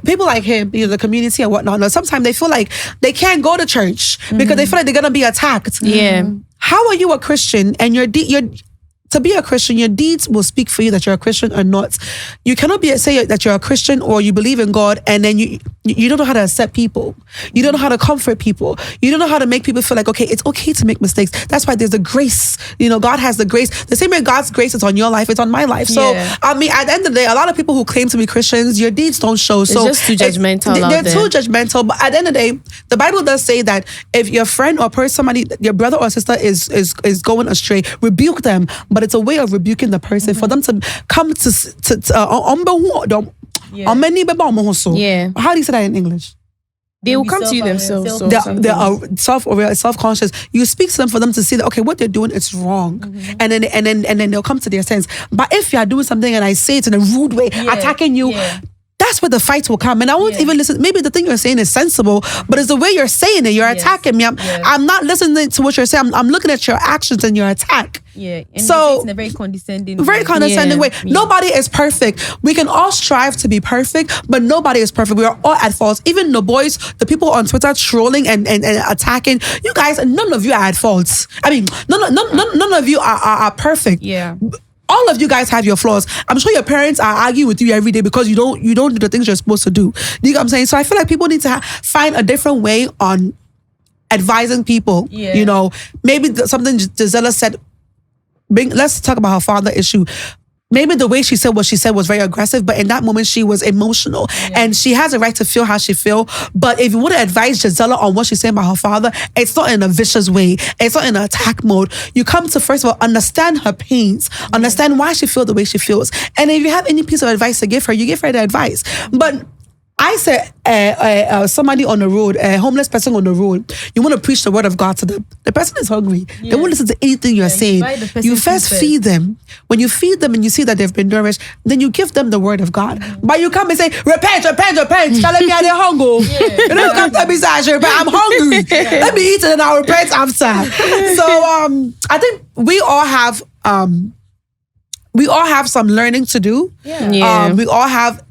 people like him, you know, the community and whatnot, sometimes they feel like they can't go to church because they feel like they're going to be attacked. Yeah. How are you a Christian and to be a Christian, your deeds will speak for you that you're a Christian or not. You cannot say that you're a Christian or you believe in God and then you don't know how to accept people. You don't know how to comfort people. You don't know how to make people feel like, okay, it's okay to make mistakes. That's why there's the grace. You know, God has the grace. The same way God's grace is on your life, it's on my life. So, I mean, at the end of the day, a lot of people who claim to be Christians, your deeds don't show. So it's just too judgmental. They're too judgmental. But at the end of the day, the Bible does say that if your friend or person, somebody, your brother or sister is going astray, rebuke them. But it's a way of rebuking the person for them to come to how do you say that in English? They will come to you themselves. They are self-conscious. You speak to them for them to see that, okay, what they're doing is wrong, and then they'll come to their sense. But if you are doing something and I say it in a rude way, attacking you. That's where the fight will come. And I won't even listen. Maybe the thing you're saying is sensible, but it's the way you're saying it. You're attacking me. I'm not listening to what you're saying. I'm looking at your actions and your attack. And so in a very condescending way. Nobody is perfect. We can all strive to be perfect, but nobody is perfect. We are all at fault. Even the boys, the people on Twitter trolling and attacking, you guys, none of you are at fault. I mean, none of you are perfect. All of you guys have your flaws. I'm sure your parents are arguing with you every day because you don't do the things you're supposed to do. Do you know what I'm saying? So I feel like people need to find a different way on advising people. You know, maybe something Gisela said. Let's talk about her father issue. Maybe the way she said what she said was very aggressive, but in that moment she was emotional and she has a right to feel how she feel. But if you want to advise Gisela on what she's saying about her father, it's not in a vicious way. It's not in an attack mode. You come to, first of all, understand her pains, understand why she feels the way she feels. And if you have any piece of advice to give her, you give her the advice. But I said, somebody on the road, a homeless person on the road, you want to preach the word of God to them. The person is hungry. They won't listen to anything you're saying. You first feed them. When you feed them and you see that they've been nourished, then you give them the word of God. But you come and say, repent. Telling me they're hungry. You don't come to me say, I'm hungry. Let me eat it and I'll repent after. So I think we all have some learning to do. We all have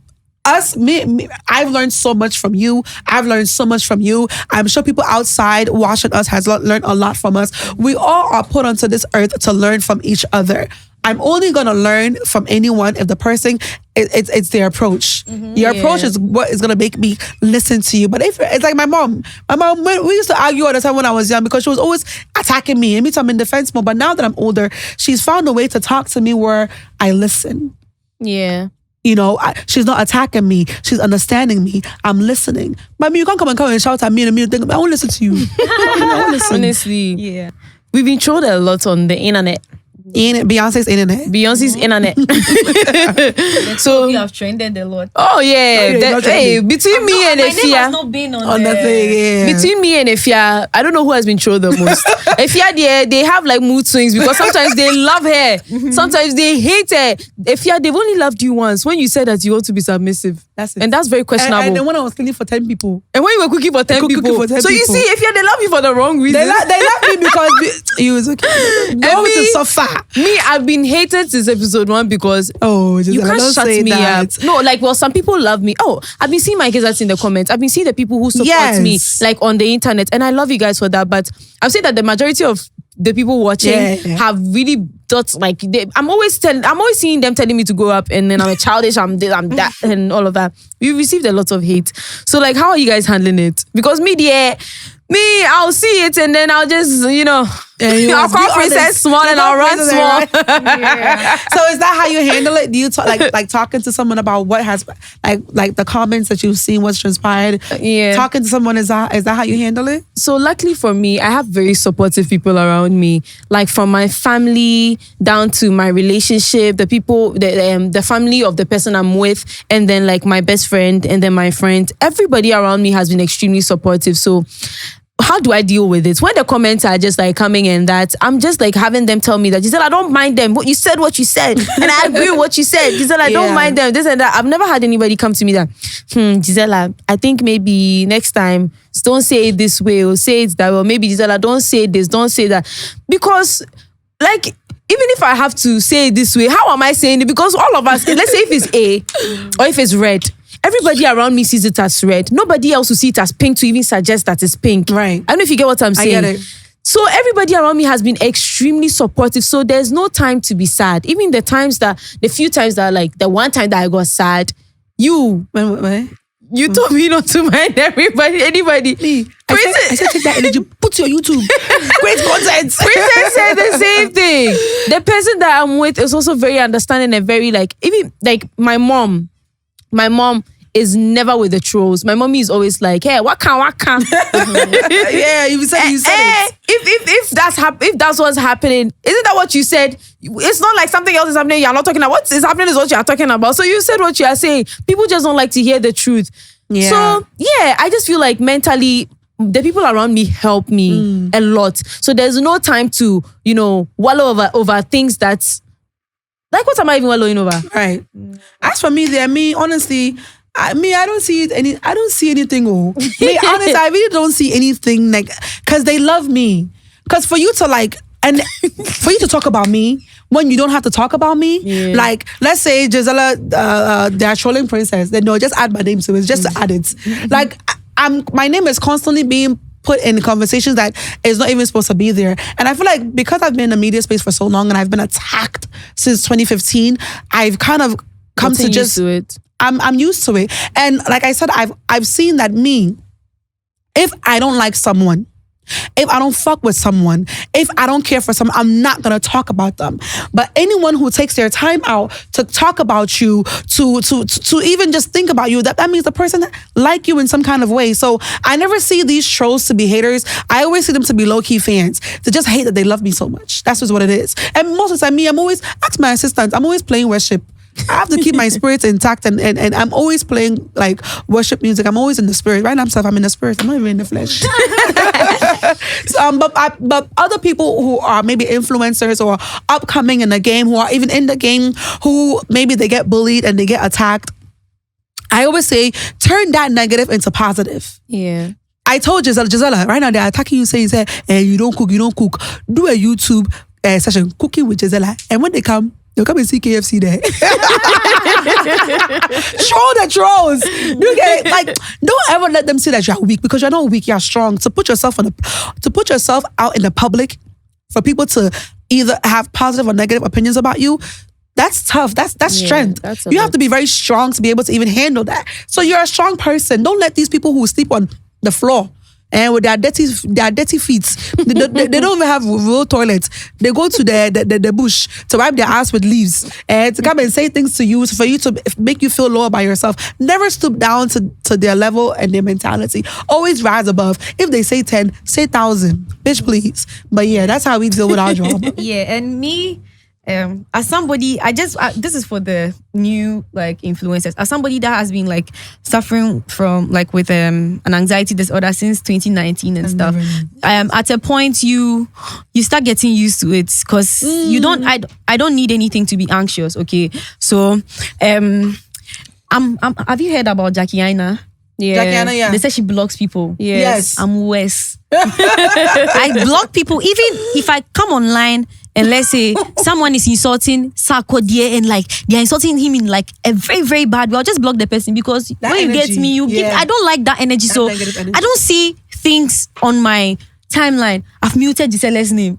I've learned so much from you. I've learned so much from you. I'm sure people outside watching us has learned a lot from us. We all are put onto this earth to learn from each other. I'm only going to learn from anyone if the person, it's their approach. Your approach is what is going to make me listen to you. But if it's like my mom, we used to argue all the time when I was young because she was always attacking me. And me, I'm in defense mode. But now that I'm older, she's found a way to talk to me where I listen. You know, she's not attacking me. She's understanding me. I'm listening. But I mean, you can't come and shout at me and think, I won't listen to you. I won't listen. Honestly, we've been trolled a lot on the internet. Beyonce's internet. So you have trended a lot. Oh yeah. Between me and Efia, between me and Efia, I don't know who has been trolled the most. Efia, they have like mood swings because sometimes they love her, sometimes they hate her. Efia, they've only loved you once when you said that you want to be submissive. That's it. And that's very questionable. And then when I was cooking for 10 people. And when you were cooking for 10 people. So you see, Efia, they love you for the wrong reason. They love me because you was okay. Go to suffer. Me, I've been hated since episode 1 because you can't shut me up. No, some people love me. Oh, I've been seeing my kids in the comments. I've been seeing the people who support me like on the internet, and I love you guys for that. But I've said that the majority of the people watching have really thought I'm always seeing them telling me to grow up, and then I'm a childish, I'm that, and all of that. We received a lot of hate. So like, how are you guys handling it? Because I'll see it and then I'll just, I'll call Princess small and I'll run small. So is that how you handle it? Do you talk like talking to someone about what has like the comments that you've seen, what's transpired? Yeah. Talking to someone, is that how you handle it? So luckily for me, I have very supportive people around me, like from my family down to my relationship, the people, the family of the person I'm with, and then like my best friend and then my friend. Everybody around me has been extremely supportive. So how do I deal with it? When the comments are just like coming in that, I'm just like having them tell me that, Gisela, I don't mind them. What you said, and I agree with what you said. Gisela, I don't mind them, this and that. I've never had anybody come to me that, Gisela, I think maybe next time, don't say it this way or say it that way. Or maybe, Gisela, don't say this, don't say that. Because like, even if I have to say it this way, how am I saying it? Because all of us, let's say if it's A or if it's red, everybody around me sees it as red. Nobody else will see it as pink to even suggest that it's pink. Right. I don't know if you get what I'm saying. I get it. So everybody around me has been extremely supportive. So there's no time to be sad. Even the few times that like the one time that I got sad, you told me not to mind anybody. I said take that energy, put your YouTube. Great content. Princess said the same thing. The person that I'm with is also very understanding and very like, even like my mom is never with the trolls. My mommy is always like, hey, what can? Yeah, you said it. If that's what's happening, isn't that what you said? It's not like something else is happening. You're not talking about what is happening is what you are talking about. So you said what you are saying. People just don't like to hear the truth. Yeah. So yeah, I just feel like mentally, the people around me help me a lot. So there's no time to, wallow over things that's like, what am I even wallowing over? Right. As for me, honestly, I don't see it I don't see anything. Me, honestly, I really don't see anything like, because they love me. Because for you to like, and for you to talk about me when you don't have to talk about me, like let's say Gisela, they're trolling Princess, then no, just add my name to it, just to add it. Like my name is constantly being put in conversations that is not even supposed to be there. And I feel like because I've been in the media space for so long and I've been attacked since 2015, I've kind of come to just used to it. I'm used to it. And like I said, I've seen that if I don't like someone, if I don't fuck with someone, if I don't care for someone, I'm not gonna talk about them. But anyone who takes their time out to talk about you, to even just think about you, that means the person like you in some kind of way. So I never see these trolls to be haters. I always see them to be low-key fans. To just hate that they love me so much. That's just what it is. And most of the time, I'm always, ask my assistant, I'm always playing worship. I have to keep my spirits intact and I'm always playing like worship music. I'm always in the spirit. Right now I'm in the spirit. I'm not even in the flesh. But other people who are maybe influencers or upcoming in the game, who are even in the game, who maybe they get bullied and they get attacked, I always say, turn that negative into positive. Yeah. I told Gisela, right now they're attacking you, saying, hey, you don't cook. Do a YouTube session, cooking with Gisela. And when they come, they'll come and see KFC there. Troll the trolls. You get it? Like, don't ever let them say that you're weak, because you're not weak, you're strong. To put yourself out in the public, for people to either have positive or negative opinions about you, that's tough. That's strength. You have to be very strong to be able to even handle that. So you're a strong person. Don't let these people who sleep on the floor and with their dirty feet, they don't even have real toilets. They go to the bush to wipe their ass with leaves and to come and say things to you for you to make you feel low about yourself. Never stoop down to their level and their mentality. Always rise above. If they say 10, say 1,000. Bitch, please. But yeah, that's how we deal with our drama. Yeah, and me, as somebody, this is for the new like influencers. As somebody that has been like suffering from like with an anxiety disorder since 2019 and stuff. At a point you start getting used to it, because you don't. I don't need anything to be anxious. Okay, so have you heard about Jackie Aina? Yeah. Jackie Aina, yeah. They say she blocks people. Yes. I'm worse. I block people even if I come online and let's say someone is insulting Sarkodie and like they're insulting him in like a very, very bad way. I'll just block the person, because that when energy, you get me, you give. I don't like that energy. So energy. I don't see things on my timeline. I've muted Gisela's name.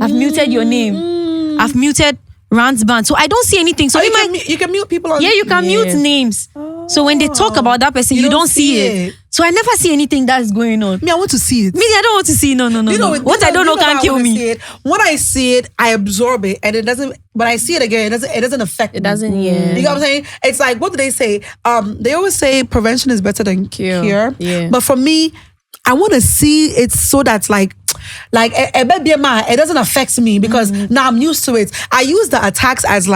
I've muted your name. I've muted Rant's band. So I don't see anything. So you can mute people on. Yeah, you can mute names. So when they talk about that person, you don't see it. So I never see anything that's going on. Me, I want to see it. Me, I don't want to see it. No. What I don't know can't kill me. When I see it, I absorb it, and it doesn't. When I see it again, it doesn't affect me. It doesn't. Yeah. You know what I'm saying? It's like, what do they say? They always say prevention is better than cure. Yeah. But for me, I want to see it so that's like it doesn't affect me because now I'm used to it. I use the attacks as it's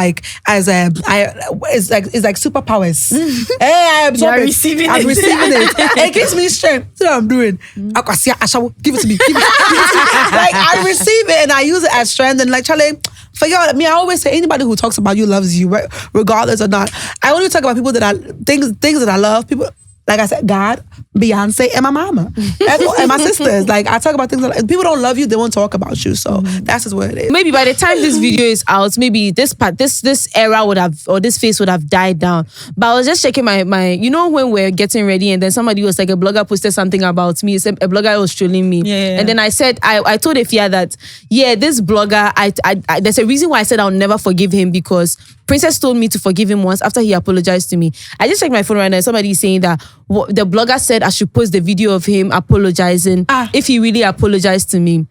like superpowers. Hey, I absorb it. I'm receiving it. It gives me strength. See what I'm doing? Give it to me. Like I receive it and I use it as strength. And like Charlie, for y'all, I always say anybody who talks about you loves you, regardless or not. I only talk about people that things that I love. People. Like I said, God, Beyonce, and my mama, and my sisters. Like I talk about things. If people don't love you, they won't talk about you. So that's just what it is. Maybe by the time this video is out, maybe this era would have, or this phase would have died down. But I was just checking my when we're getting ready, and then somebody was like, a blogger posted something about me. A blogger was trolling me, and then I said, I told Efia that this blogger, I there's a reason why I said I'll never forgive him, because Princess told me to forgive him once after he apologized to me. I just checked my phone right now. Somebody is saying that the blogger said I should post the video of him apologizing if he really apologized to me.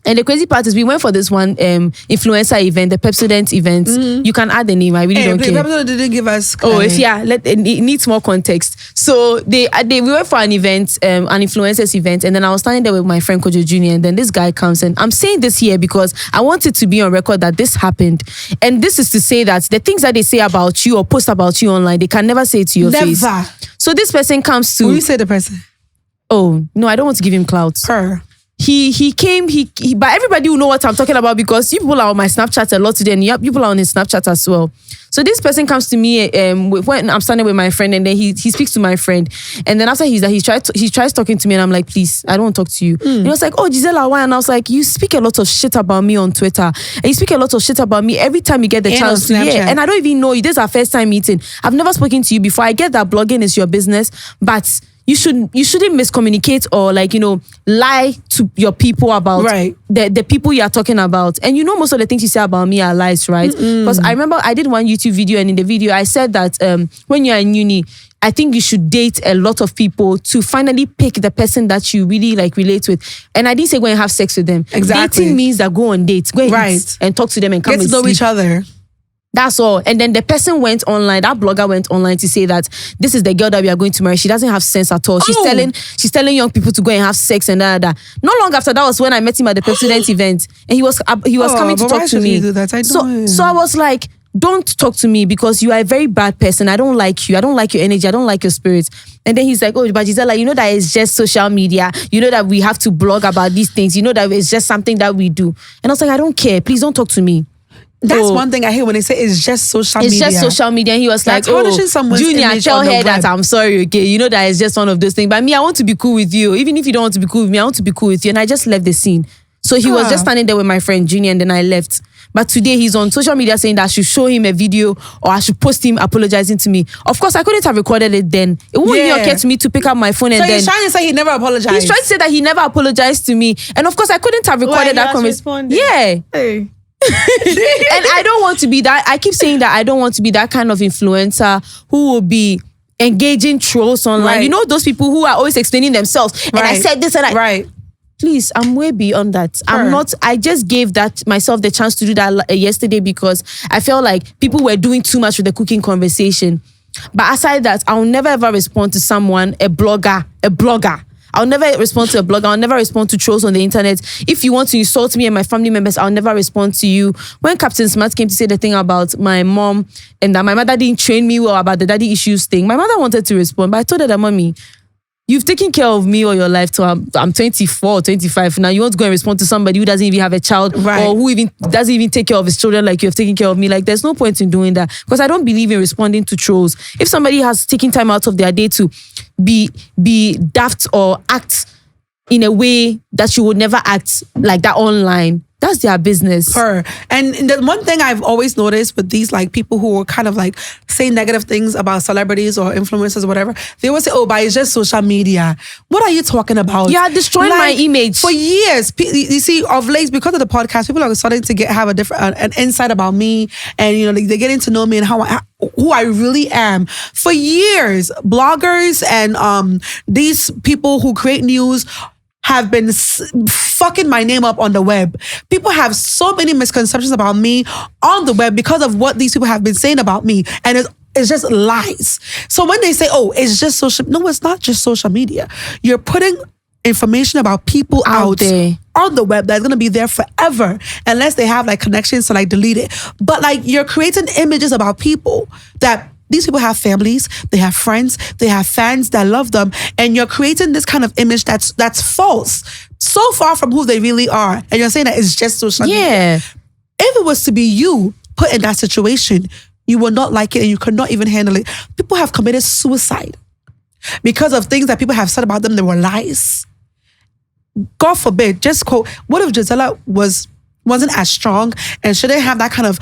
And the crazy part is we went for this one influencer event, the Pepsodent event. You can add the name. I really don't care. Pepsodent didn't give us. It needs more context. So we went for an event, an influencers event, and then I was standing there with my friend Kojo Jr. And then this guy comes, and I'm saying this here because I want it to be on record that this happened. And this is to say that the things that they say about you or post about you online, they can never say it to your face. Never. So this person comes to. Will you say the person? Oh no, I don't want to give him clout. He came, but everybody will know what I'm talking about because you people are on my Snapchat a lot today, and people are on his Snapchat as well. So this person comes to me when I'm standing with my friend, and then he speaks to my friend, and then after he tries talking to me, and I'm like, please, I don't want to talk to you. And he was like, oh, Gisela, why? And I was like, you speak a lot of shit about me on Twitter, and you speak a lot of shit about me every time you get the chance to. And I don't even know you. This is our first time meeting. I've never spoken to you before. I get that blogging is your business, but you shouldn't miscommunicate or lie to your people about the people you are talking about. And most of the things you say about me are lies, right? Because I remember I did one YouTube video, and in the video I said that when you're in uni, I think you should date a lot of people to finally pick the person that you really relate with. And I didn't say go and have sex with them. Exactly. Dating means that go on dates, go and eat and talk to them and come get to know each other. That's all. And then the person went online, that blogger went online to say that this is the girl that we are going to marry. She doesn't have sense at all. She's telling young people to go and have sex and that. Not long after that was when I met him at the Pepsodent event, and he was coming to talk to me. So I was like, don't talk to me because you are a very bad person. I don't like you. I don't like your energy. I don't like your spirit. And then he's like, oh, but Gisela, you know that it's just social media. You know that we have to blog about these things. You know that it's just something that we do. And I was like, I don't care. Please don't talk to me. That's one thing I hear when they say it's just social media. It's just social media. And he was like, Junior, tell her that I'm sorry, okay? You know that it's just one of those things. But me, I want to be cool with you. Even if you don't want to be cool with me, I want to be cool with you. And I just left the scene. So he was just standing there with my friend Junior, and then I left. But today he's on social media saying that I should show him a video or I should post him apologizing to me. Of course, I couldn't have recorded it then. It wouldn't even occur to me to pick up my phone and then. So he's trying to say he never apologized. He's trying to say that he never apologized to me. And of course, I couldn't have recorded that conversation. Yeah. Hey. And I don't want to be that. I keep saying that I don't want to be that kind of influencer who will be engaging trolls online. You know those people who are always explaining themselves. And I said this and I... Please, I'm way beyond that. I'm not. I just gave myself the chance to do that yesterday because I felt like people were doing too much with the cooking conversation. But aside that, I'll never ever respond to someone, a blogger. I'll never respond to a blogger. I'll never respond to trolls on the internet. If you want to insult me and my family members, I'll never respond to you. When Captain Smart came to say the thing about my mom and that my mother didn't train me well about the daddy issues thing, my mother wanted to respond, but I told her that, Mommy, you've taken care of me all your life till I'm 24, 25. Now you want to go and respond to somebody who doesn't even have a child or who even doesn't even take care of his children like you have taken care of me. Like, there's no point in doing that because I don't believe in responding to trolls. If somebody has taken time out of their day to be daft or act in a way that you would never act like that online, That's their business. And the one thing I've always noticed with these like people who are kind of like saying negative things about celebrities or influencers or whatever, they always say, "Oh, but it's just social media." What are you talking about? You are destroying my image for years. You see, of late, because of the podcast, people are starting to have a different an insight about me, and they're getting to know me and who I really am. For years, bloggers and these people who create news have been fucking my name up on the web. People have so many misconceptions about me on the web because of what these people have been saying about me, and it's just lies. So when they say, "Oh, it's just social," no, it's not just social media. You're putting information about people out there on the web that's gonna be there forever, unless they have like connections to like delete it. But like you're creating images about people that these people have families, they have friends, they have fans that love them, and you're creating this kind of image that's false, so far from who they really are. And you're saying that it's just social media. If it was to be you put in that situation, you would not like it and you could not even handle it. People have committed suicide because of things that people have said about them that were lies. God forbid, just quote, what if Gisela wasn't as strong and she didn't have that kind of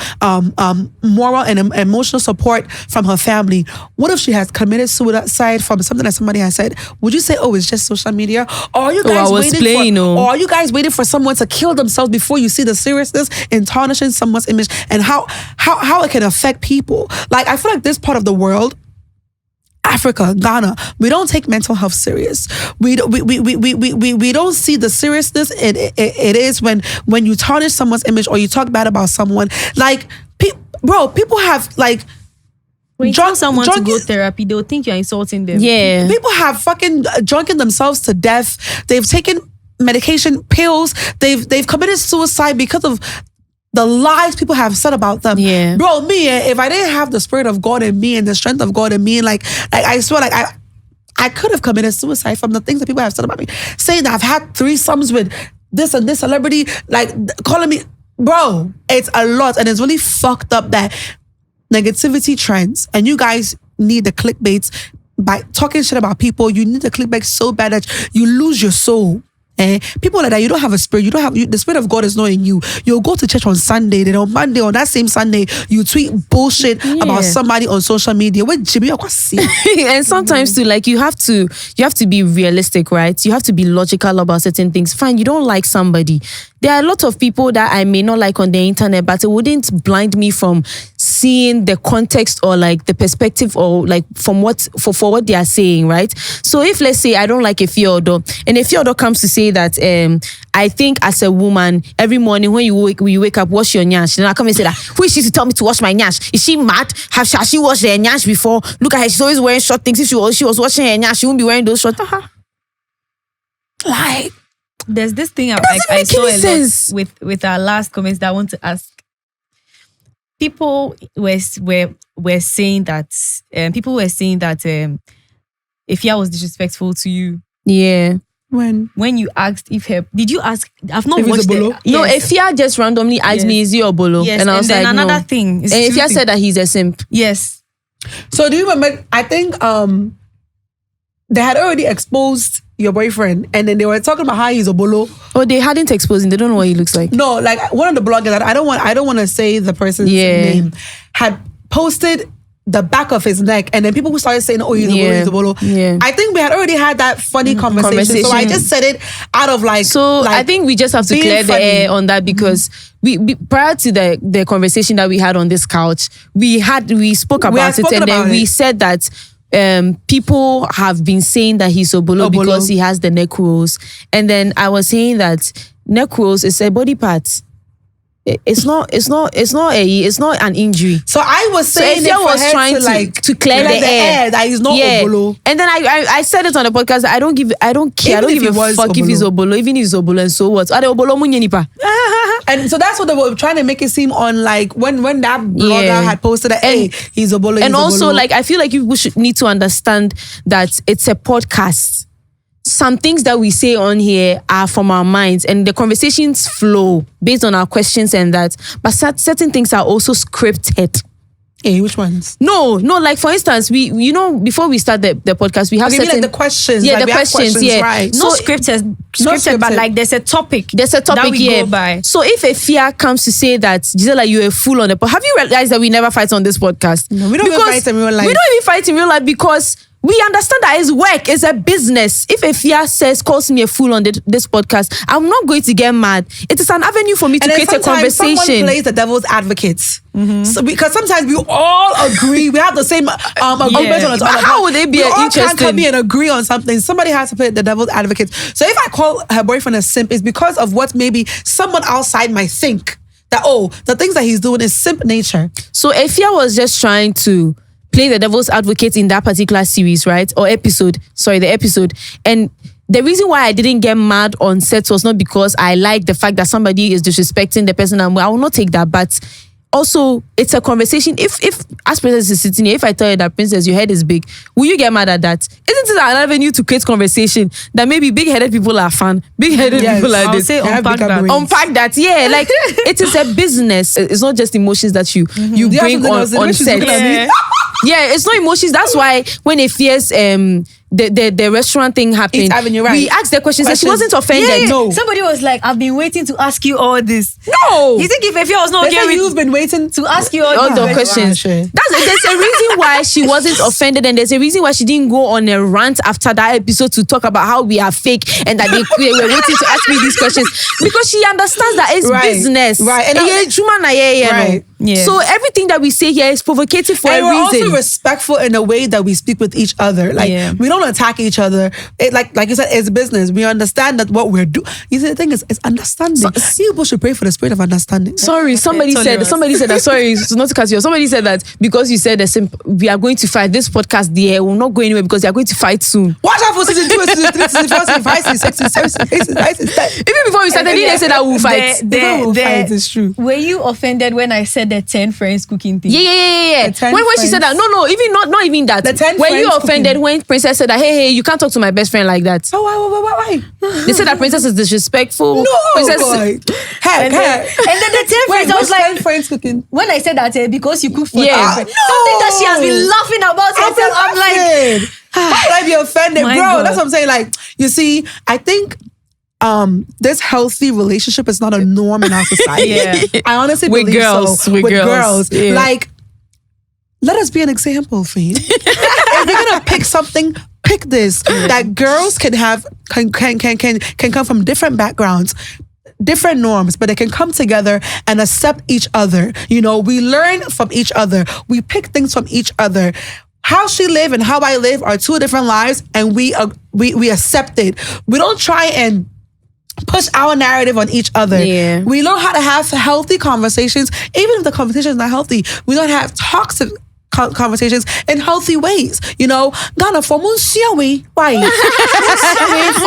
moral and emotional support from her family? What if she has committed suicide from something that somebody has said? Would you say, "Oh, it's just social media"? Or are you guys or are you guys waiting for someone to kill themselves before you see the seriousness in tarnishing someone's image and how it can affect people? Like, I feel like this part of the world, Africa, Ghana, we don't take mental health serious. We don't see the seriousness it is when you tarnish someone's image or you talk bad about someone. Like, people have like, when you tell someone to go therapy, they'll think you're insulting them. Yeah, people have fucking drunken themselves to death. They've taken medication, pills. They've committed suicide because of the lies people have said about them. Yeah. Bro, me, if I didn't have the Spirit of God in me and the strength of God in me, like I swear, like I could have committed suicide from the things that people have said about me. Saying that I've had threesomes with this and this celebrity, like calling me, bro, it's a lot. And it's really fucked up that negativity trends, and you guys need the clickbaits by talking shit about people. You need the clickbait so bad that you lose your soul. People like that, you don't have a spirit. You don't have the Spirit of God is not in you. You'll go to church on Sunday, then on Monday, on that same Sunday, you tweet bullshit about somebody on social media. And sometimes too, like you have to be realistic, right? You have to be logical about certain things. Fine, you don't like somebody. There are a lot of people that I may not like on the internet, but it wouldn't blind me from seeing the context or like the perspective or like from what they are saying, right? So if, let's say, I don't like Efia, and Efia comes to say that I think as a woman, every morning when you wake up, wash your nyash. Then I come and say that, who is she to tell me to wash my nyash? Is she mad? Has she washed her nyash before? Look at her, she's always wearing short things. If she was washing her nyash, she wouldn't be wearing those short. Like, there's this thing I saw a lot with our last comments that I want to ask. People were saying that Efia was disrespectful to you. Yeah. When you asked if her, did you ask? I've not watched it. No, Efia just randomly asked me, "Is he a bolo?" Yes. And I was then like, another no. thing. And Efia said that he's a simp. Yes. So do you remember? I think they had already exposed your boyfriend, and then they were talking about how he's a bolo. Oh, they hadn't exposed him. They don't know what he looks like. No, like one of the bloggers, I don't want to say the person's name, had posted the back of his neck, and then people who started saying, "Oh, he's a bolo." Yeah. I think we had already had that funny conversation. So I just said it out of like. So I think we just have to clear the air on that, because we prior to the conversation that we had on this couch, we spoke about it, and then we said that people have been saying that he's obolo because he has the neck rolls, and then I was saying that neck rolls is a body part. It's not an injury. So I was saying Efia was trying to clear the air that he's not obolo. And then I said it on the podcast. I don't care. I don't give a fuck if he's obolo. Even if he's obolo, and so what? Are they obolo munyenipa? And so that's what they were trying to make it seem on, like when that blogger had posted that, hey, he's obolo. And also, like, I feel like people should need to understand that it's a podcast. Some things that we say on here are from our minds, and the conversations flow based on our questions and that. But certain things are also scripted. Hey, which ones? No, like for instance, we before we start the podcast, we have Okay, certain like the questions. Yeah, like the we have questions. Yeah, right. No So- scripted, but like there's a topic. That we yeah. go by. So if Efia comes to say that Gisela, you're a fool on the podcast, have you realized that we never fight on this podcast? No, we don't even fight in real life. We don't even fight in real life because we understand that it's work, it's a business. If Efia calls me a fool on this podcast, I'm not going to get mad. It is an avenue for me to And then create a sometimes someone conversation. plays the devil's advocate. So because sometimes we all agree, we have the same argument on it. But how would they be we all interesting? can't come here and agree on something. Somebody has to play the devil's advocate. So if I call her boyfriend a simp, it's because of what maybe someone outside might think that the things that he's doing is simp nature. So Efia was just trying to play the devil's advocate in that particular series, right? Or episode. Sorry, the episode. And the reason why I didn't get mad on set was not because I like the fact that somebody is disrespecting the person I will not take that, but also it's a conversation. If as Princess is sitting here, if I tell you that Princess, your head is big, will you get mad at that? Isn't it an avenue to create conversation that maybe big-headed people are fun, big-headed people are I'll this? say unpack that. Unpack that, yeah. Like it is a business. It's not just emotions that you bring on set. Yeah, it's not emotions. That's why when Efia's the restaurant thing happened, East Avenue, right? we asked the questions and she wasn't offended. No. Somebody was like, I've been waiting to ask you all this. No. You think if Efia was not They okay say with you've been waiting to ask you all all the these questions. Sure. There's a reason why she wasn't offended, and there's a reason why she didn't go on a rant after that episode to talk about how we are fake and that they were waiting to ask me these questions, because she understands that it's Right. business. Right. And Right. Yeah. So everything that we say here is provocative for And a we're reason. also respectful in the way that we speak with each other. Like we don't attack each other. It, like you said, it's business. We understand that what we're doing. You see, the thing is, it's understanding. People should pray for the spirit of understanding. Sorry, somebody said that. Sorry, it's not to cut you off. Somebody said that because you said we are going to fight this podcast, there will not go anywhere because they are going to fight soon. Watch out for season 2, season 3, season 4, season 5, season 6, season 7, season 8, season 9. Even before we started, they said that we'll fight. We'll fight, it's true. Were you offended when I said the 10 friends cooking thing? Yeah. The 10 When she friends. said that, no, even not even that. The 10 Were you friends offended cooking. when Princess said that, hey, you can't talk to my best friend like that? Oh, why? They said that Princess is disrespectful. No, Princess, boy. And then the 10 friends, I was like, 10 friends cooking. when I said that because you cook for Yeah. 10 friends, something that she has been laughing about herself. I'm like, how would I be offended, My bro? God. That's what I'm saying. Like, you see, I think this healthy relationship is not a norm in our society. Yeah. I honestly With believe girls, so. with girls. Yeah. Like, let us be an example for you. If you're gonna pick something, pick this that girls can come from different backgrounds, different norms, but they can come together and accept each other. You know, we learn from each other. We pick things from each other. How she live and how I live are two different lives, and we accept it. We don't try and push our narrative on each other. Yeah. We learn how to have healthy conversations, even if the conversation is not healthy. We don't have toxic conversations in healthy ways. You know, Ghana for why?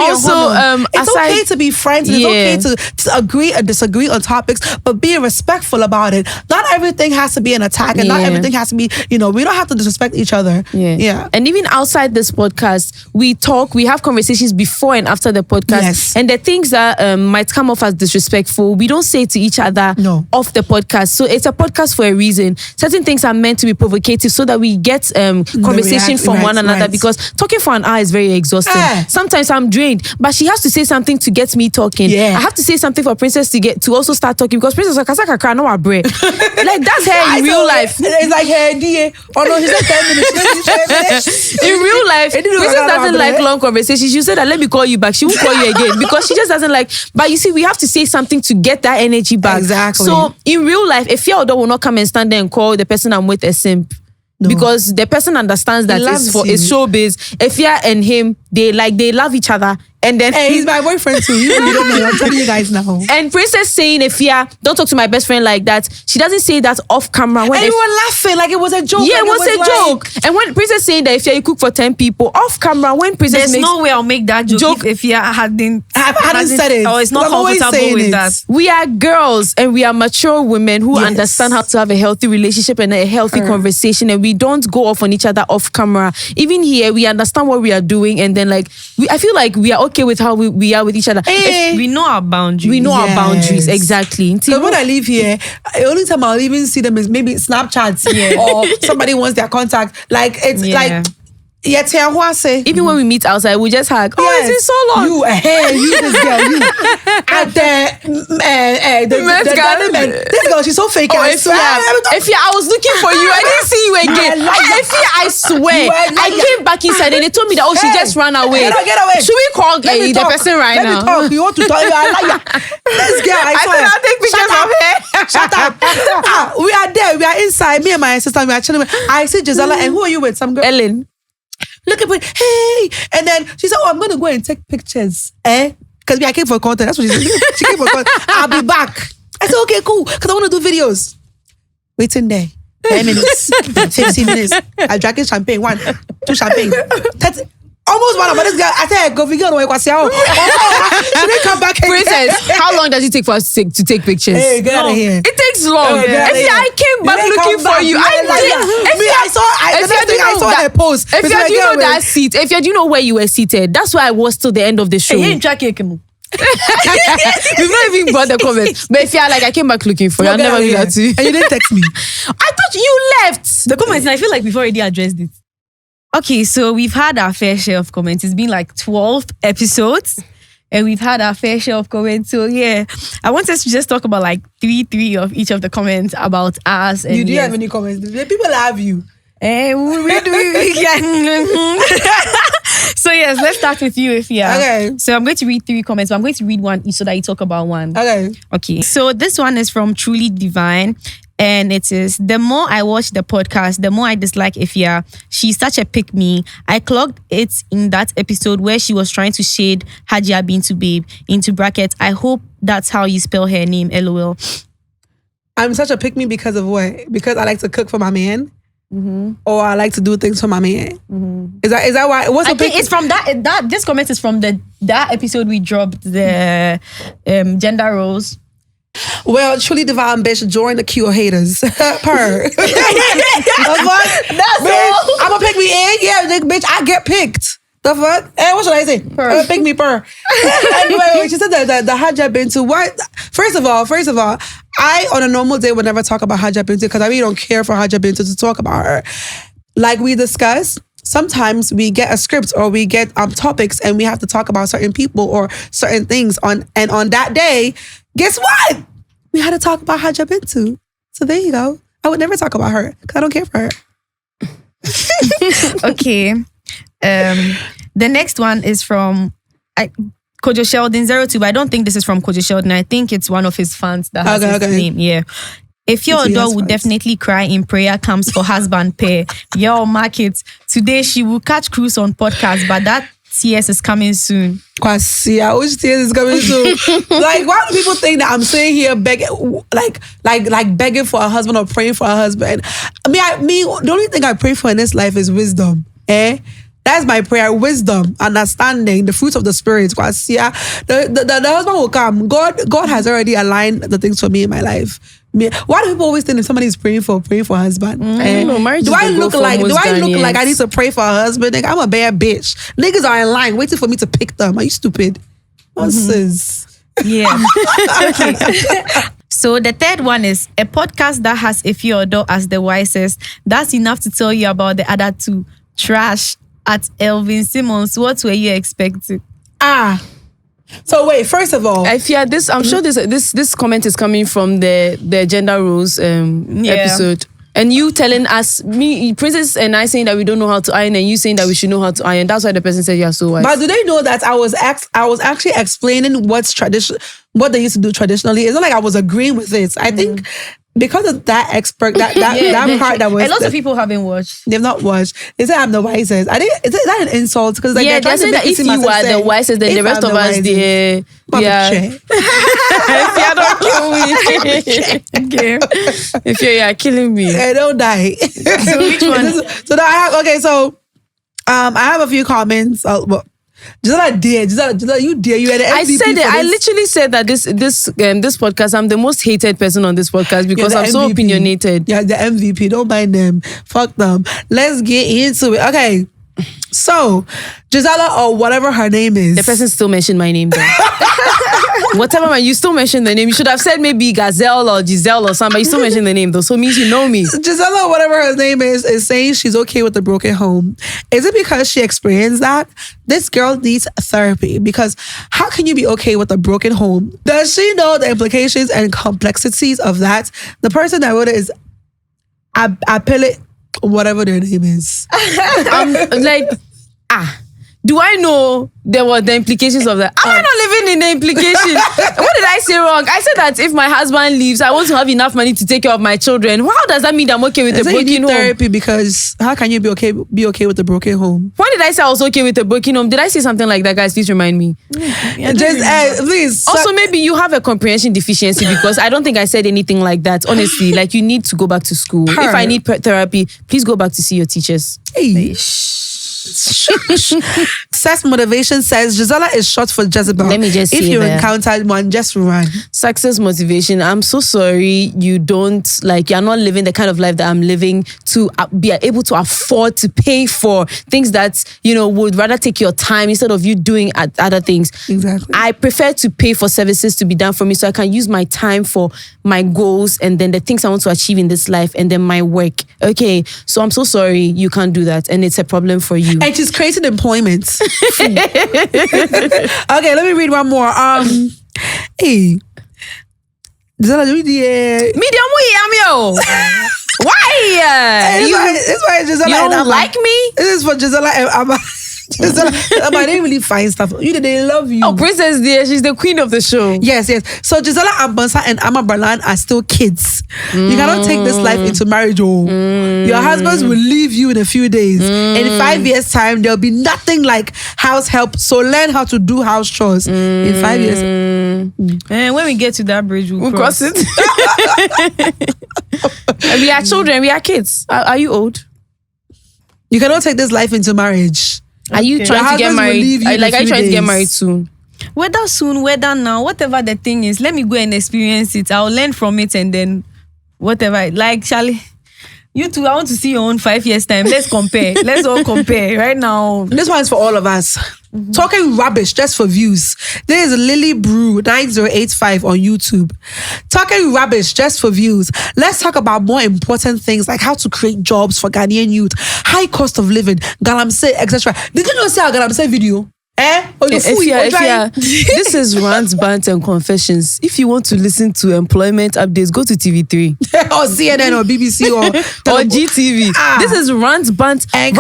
Also, it's aside- okay to be friends. It's okay to agree and disagree on topics, but be respectful about it. Not everything has to be an attack, and not Yeah. everything has to be. You know, we don't have to disrespect each other. Yeah. And even outside this podcast, we talk, we have conversations before and after the podcast. Yes. And the things that might come off as disrespectful, we don't say to each other off the podcast. So it's a podcast for a reason. Certain things are meant to be provocative so that we get conversation from one another, because talking for an hour is very exhausting. Sometimes I'm drained, but she has to say something to get me talking. Yeah. I have to say something for Princess to also start talking, because Princess cry no break. Like that's her in real life. It's like her DA. Oh no, she said 10 minutes. 10 minutes. In real life, It didn't Princess work out doesn't over like there. long conversations. She said that let me call you back. She won't call you again because she just doesn't like. But you see, we have to say something to get that energy back. Exactly. So in real life, Efia Odo will not come and stand there and call the person I'm with a simp. No. Because the person understands that loves it's you. showbiz. Efia and him, they love each other. And then Hey, he's my boyfriend too. You don't know. I'm telling you guys now. and Princess saying, Efia, don't talk to my best friend like that. She doesn't say that off camera. When And you were laughing like it was a joke. yeah, like it was a like- joke. And when Princess saying that Efia, you cook for 10 people, off camera, when Princess there's makes no way I'll make that joke if you hadn't said it. or it's not I'm always comfortable saying with it. that. we are girls and we are mature women who Yes. understand how to have a healthy relationship and a healthy conversation, and we don't go off on each other off camera. Even here, we understand what we are doing, and then I feel like we are okay with how we are with each other. If we know our boundaries. We know our boundaries, exactly. So when I leave here, the only time I'll even see them is maybe Snapchats or somebody wants their contact. Like it's like even when we meet outside, we just hug. Oh, it's been so long. You this girl, you. And this girl, she's so fake. Efia, I was looking for you. I didn't see you again. Efia, I swear. I came back inside and they told me that, she just ran away. Get away. Should we call the person right now? Let me talk. You want to talk? You are a liar. This girl, I saw her. I'll take pictures of her. Shut up. We are there. We are inside. Me and my sister, we are chilling. I see Gisela, and who are you with? Some girl. Ellen. Look at me, hey! And then she said, I'm gonna go and take pictures. Because I came for content. That's what she said. She came for content. I'll be back. I said, okay, cool. Because I want to do videos. Waiting there. 10 minutes. 15 minutes. I drank champagne. 1, 2 champagne. That's almost 1 hour. But this girl, I said, go figure out what she didn't come back again. Princess, how long does it take for us to take pictures? Hey, get out of here. It takes long. I came back looking for you. I saw her post. If you know that seat, if you know where you were seated, that's why I was till the end of the show. We've not even got the comments. But if you're like, I came back looking for you, I'll never do that to you. And you didn't text me. I thought you left. The comments, I feel like we've already addressed it. Okay, so we've had our fair share of comments. It's been like 12 episodes. And we've had our fair share of comments. So yeah, I want us to just talk about like three of each of the comments about us. And you do have any comments? People love you. So yes, let's start with you, Efia. Okay. So I'm going to read 3 comments, but I'm going to read one each so that you talk about one. Okay. So this one is from Truly Divine. And it is, the more I watch the podcast, the more I dislike Efia. She's such a pick-me. I clocked it in that episode where she was trying to shade Hajia Bintu Babe into brackets. I hope that's how you spell her name, LOL. I'm such a pick-me because of what? Because I like to cook for my man? Or I like to do things for my man? Is that why? I think it's from that this comment is from that episode we dropped, the gender roles. Well, Truly Divine bitch, join the queue of haters. Per. That's bitch, I'm gonna pick me in. Yeah, bitch, I get picked. The fuck? What should I say? Pick me per. Anyway, she said that the Hajia Bintu. What? First of all, I on a normal day would never talk about Hajia Bintu because I really don't care for Hajia Bintu to talk about her. Like we discussed, sometimes we get a script or we get topics and we have to talk about certain people or certain things on that day. Guess what? We had to talk about Hajia Bintu. So there you go. I would never talk about her because I don't care for her. Okay. The next one is from Kojo Sheldon 02, but I don't think this is from Kojo Sheldon. I think it's one of his fans that has his name. Yeah. If your dog would definitely cry in prayer comes for husband pair. Yo, mark it. Today she will catch cruise on podcast, but that TS is coming soon. Kwasia, which TS is coming soon? Like, why do people think that I'm sitting here begging, like begging for a husband or praying for a husband? The only thing I pray for in this life is wisdom. That's my prayer. Wisdom, understanding, the fruits of the spirit. Kwasia, the husband will come. God has already aligned the things for me in my life. Why do people always think if somebody is praying for a husband? Do I look like I need to pray for a husband? Like, I'm a bad bitch. Niggas are in line waiting for me to pick them. Are you stupid? Nonsense. Yeah. Okay. So the third one is a podcast that has Efia Odo as the wisest. That's enough to tell you about the other 2. Trash at Elvin Simmons. What were you expecting? So wait, first of all, I fear this. I'm sure this comment is coming from the gender roles episode, and you telling us, me, Princess, and I saying that we don't know how to iron, and you saying that we should know how to iron. That's why the person said you're so wise. But do they know that I was actually explaining what's what they used to do traditionally? It's not like I was agreeing with it. I think. Because of that expert, that part that was... A lot of people haven't watched. They've not watched. They say I'm the wisest. Is that an insult? Because like, they're saying that if you are the wisest, then the rest of us, Efia, don't kill me. Okay. If you're killing me. I don't die. So which one? So now I have a few comments. Gisela, you dare. You had an MVP. I said it. I literally said that this podcast, I'm the most hated person on this podcast because I'm so opinionated. Yeah, the MVP. Don't mind them. Fuck them. Let's get into it. Okay. So, Gisela or whatever her name is. The person still mentioned my name though. Whatever man, you still mentioned the name. You should have said maybe Gazelle or Giselle or something, but you still mentioned the name though. So it means you know me. Gisela or whatever her name is saying she's okay with the broken home. Is it because she experienced that? This girl needs therapy, because how can you be okay with a broken home? Does she know the implications and complexities of that? The person that wrote it is Apele, whatever their name is. I'm like, do I know there were the implications of that? Am I not living in the implication? What did I say wrong? I said that if my husband leaves, I want to have enough money to take care of my children. How does that mean I'm okay with the broken you need home? Therapy, because how can you be okay with the broken home? When did I say I was okay with the broken home? Did I say something like that, guys? Please remind me. Please. Also, maybe you have a comprehension deficiency, because I don't think I said anything like that. Honestly, like you need to go back to school. If I need therapy, please go back to see your teachers. Hey. Success motivation says Gisela is short for Jezebel. Let me just if say you that. encountered one, just run. Success motivation. I'm so sorry you don't you're not living the kind of life that I'm living to be able to afford to pay for things that would rather take your time instead of you doing other things. Exactly. I prefer to pay for services to be done for me so I can use my time for my goals and then the things I want to achieve in this life and then my work. Okay, so I'm so sorry you can't do that and it's a problem for you. And she's creating employment. Okay, let me read one more. Hey. Gisela, do Why? This is why Gisela you and don't Amma. like me? This is for Gisela and Amma. Gisela, Amma, they really find stuff. They love you. Oh, Princess dear, she's the queen of the show. Yes. So Gisela Ambansa and Amma Berlan are still kids. You cannot take this life into marriage. Your husbands will leave you in a few days. In 5 years' time, there'll be nothing like house help. So learn how to do house chores in 5 years. And when we get to that bridge, we'll cross it. We are children, we are kids. Are you old? You cannot take this life into marriage. Are you trying to get married? Are you trying to get married soon? Whether soon, whether now, whatever the thing is, let me go and experience it. I'll learn from it and then whatever. Like, Charlie, you two, I want to see your own 5 years time. Let's compare. Let's all compare right now. This one's for all of us. Talking rubbish just for views. There is Lily Brew 9085 on YouTube. Talking rubbish just for views. Let's talk about more important things like how to create jobs for Ghanaian youth, high cost of living, galamsey, etc. Did you not see our galamsey video? Efia, this is Rants, Bants and Confessions. If you want to listen to employment updates, go to TV3 or CNN or BBC or GTV. This is Rants, Bants and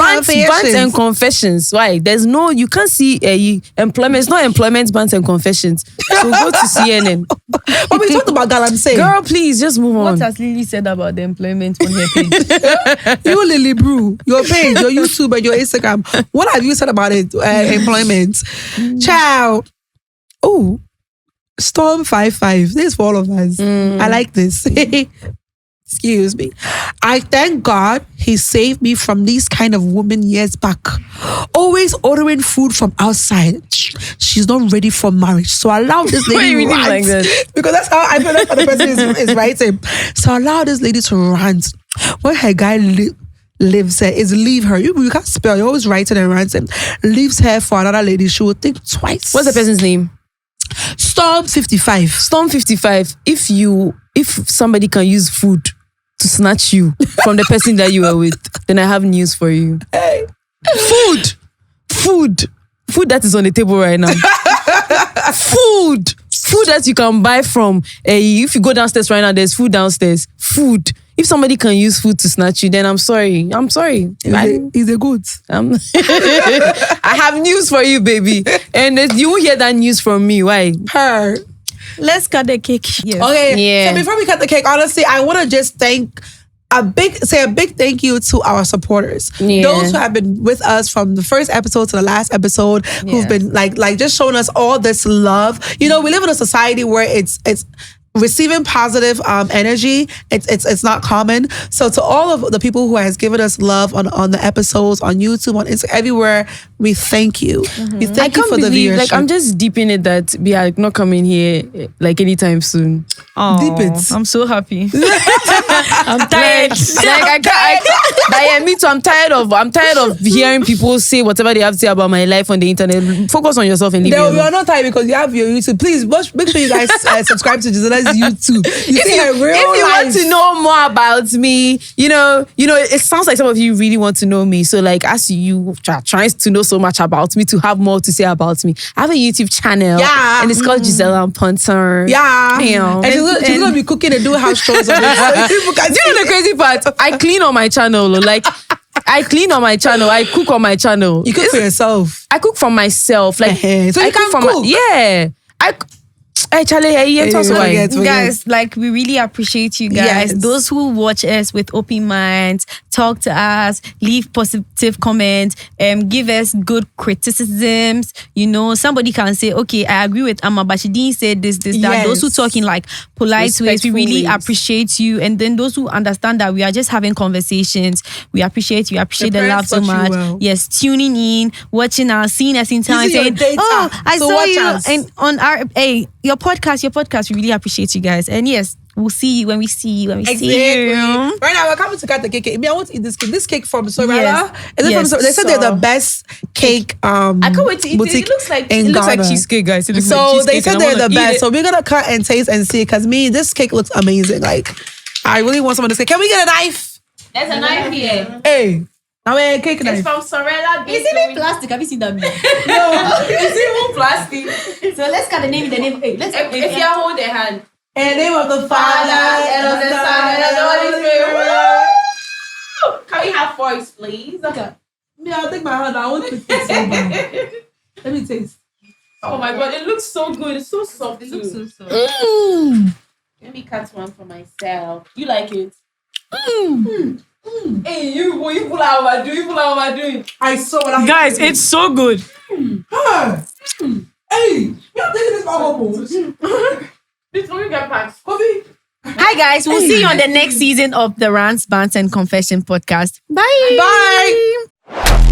Confessions. Why? You can't see employment. It's not employment, Bants and Confessions. So go to CNN. But we talked about galamsey. Girl, please just move on. What has Lily said about the employment on her page? You, Lily Brew, your page, your YouTube and your Instagram. What have you said about it? Employment. Ciao. Oh, Storm 55. This is for all of us. I like this. Excuse me. I thank God he saved me from these kind of women years back. Always ordering food from outside. She's not ready for marriage. So allow this lady to rant. Like that? Because that's how I feel like the person is writing. So allow this lady to rant. When her guy lives her, is leave her. You can't spell. You're always writing and ranting. Leaves her for another lady. She will think twice. What's the person's name? Storm 55. Storm 55. If somebody can use food to snatch you from the person that you are with, then I have news for you. Hey. Food that is on the table right now. Food that you can buy from. If you go downstairs right now, there's food downstairs. Food. If somebody can use food to snatch you, then I'm sorry. He's a good. I have news for you, baby. And you won't hear that news from me. Why? Her. Let's cut the cake. Yes. Okay. Yeah. So before we cut the cake, honestly, I want to just say a big thank you to our supporters. Yeah. Those who have been with us from the first episode to the last episode, who've been like just showing us all this love. We live in a society where it's receiving positive energy, it's not common. So to all of the people who has given us love on the episodes, on YouTube, on Instagram, everywhere, we thank you. We thank you for the viewership. I'm just deep in it that we are not coming here anytime soon. Oh, Deep it. I'm so happy. I'm tired. Me too. I'm tired of hearing people say whatever they have to say about my life on the internet. Focus on yourself and leave me No, alone. we are not tired because you have your YouTube. Please make sure you guys subscribe to Gisela's YouTube. You see her real if you life. want to know more about me, you know, it sounds like some of you really want to know me. So like, as you are trying to know so much about me, to have more to say about me, I have a YouTube channel. Yeah. And it's called Gisela and Princess. Yeah. Damn. And she's gonna be cooking and doing house chores on it. So people can Do you know the crazy part? I clean on my channel. Like, I clean on my channel. I cook on my channel. You cook for yourself. I cook for myself. Like, So you I can for cook. Yeah. Hey, Charlie, Forget. Guys, like, we really appreciate you guys. Yes. Those who watch us with open minds, talk to us, leave positive comments, give us good criticisms. You know, somebody can say, okay, I agree with Amma, but she didn't say this, that. Yes. Those who talk in like polite ways, we Respectful really ways. appreciate you. And then those who understand that we are just having conversations, we appreciate you. Appreciate the love parents so taught you much. well. Yes, tuning in, watching us, seeing us in time, Using your saying, data oh, I to saw watch you us. and on our your podcast. We really appreciate you guys. And yes, we'll see you when we see you. Exactly. Right now, we're coming to cut the cake. Maybe I want to eat this cake. This cake from Sorella. Yes. Is it Yes. from? They said they're the best cake. I can't wait to eat it. boutique It looks like in Ghana. cheesecake, guys. It looks So like they cheesecake said and I they're the wanna eat best. it. So we're gonna cut and taste and see. Cause this cake looks amazing. Like, I really want some of this cake. Can we get a knife? There's a knife here. Hey, now we're cake knife. It's from Sorella. Is it in plastic? Have you seen that? No, It's even plastic. So let's cut the name. Hey, let's. If you hold their hand. in the name of the Father and of the Son and of the Holy Spirit. Woo! Can we have voice, please? Yeah, I'll take my hand. I want to taste so bad. Let me taste. Oh my god, it looks so good. It's so soft. It looks so soft. Let me cut one for myself. You like it? Hey, you pull out what I do. I saw what I Guys, it's so good. Hey, you're taking this bubble. This one you get past. Coffee. Hi guys, we'll see you on the next season of the Rants, Bants and Confession podcast. Bye. Bye.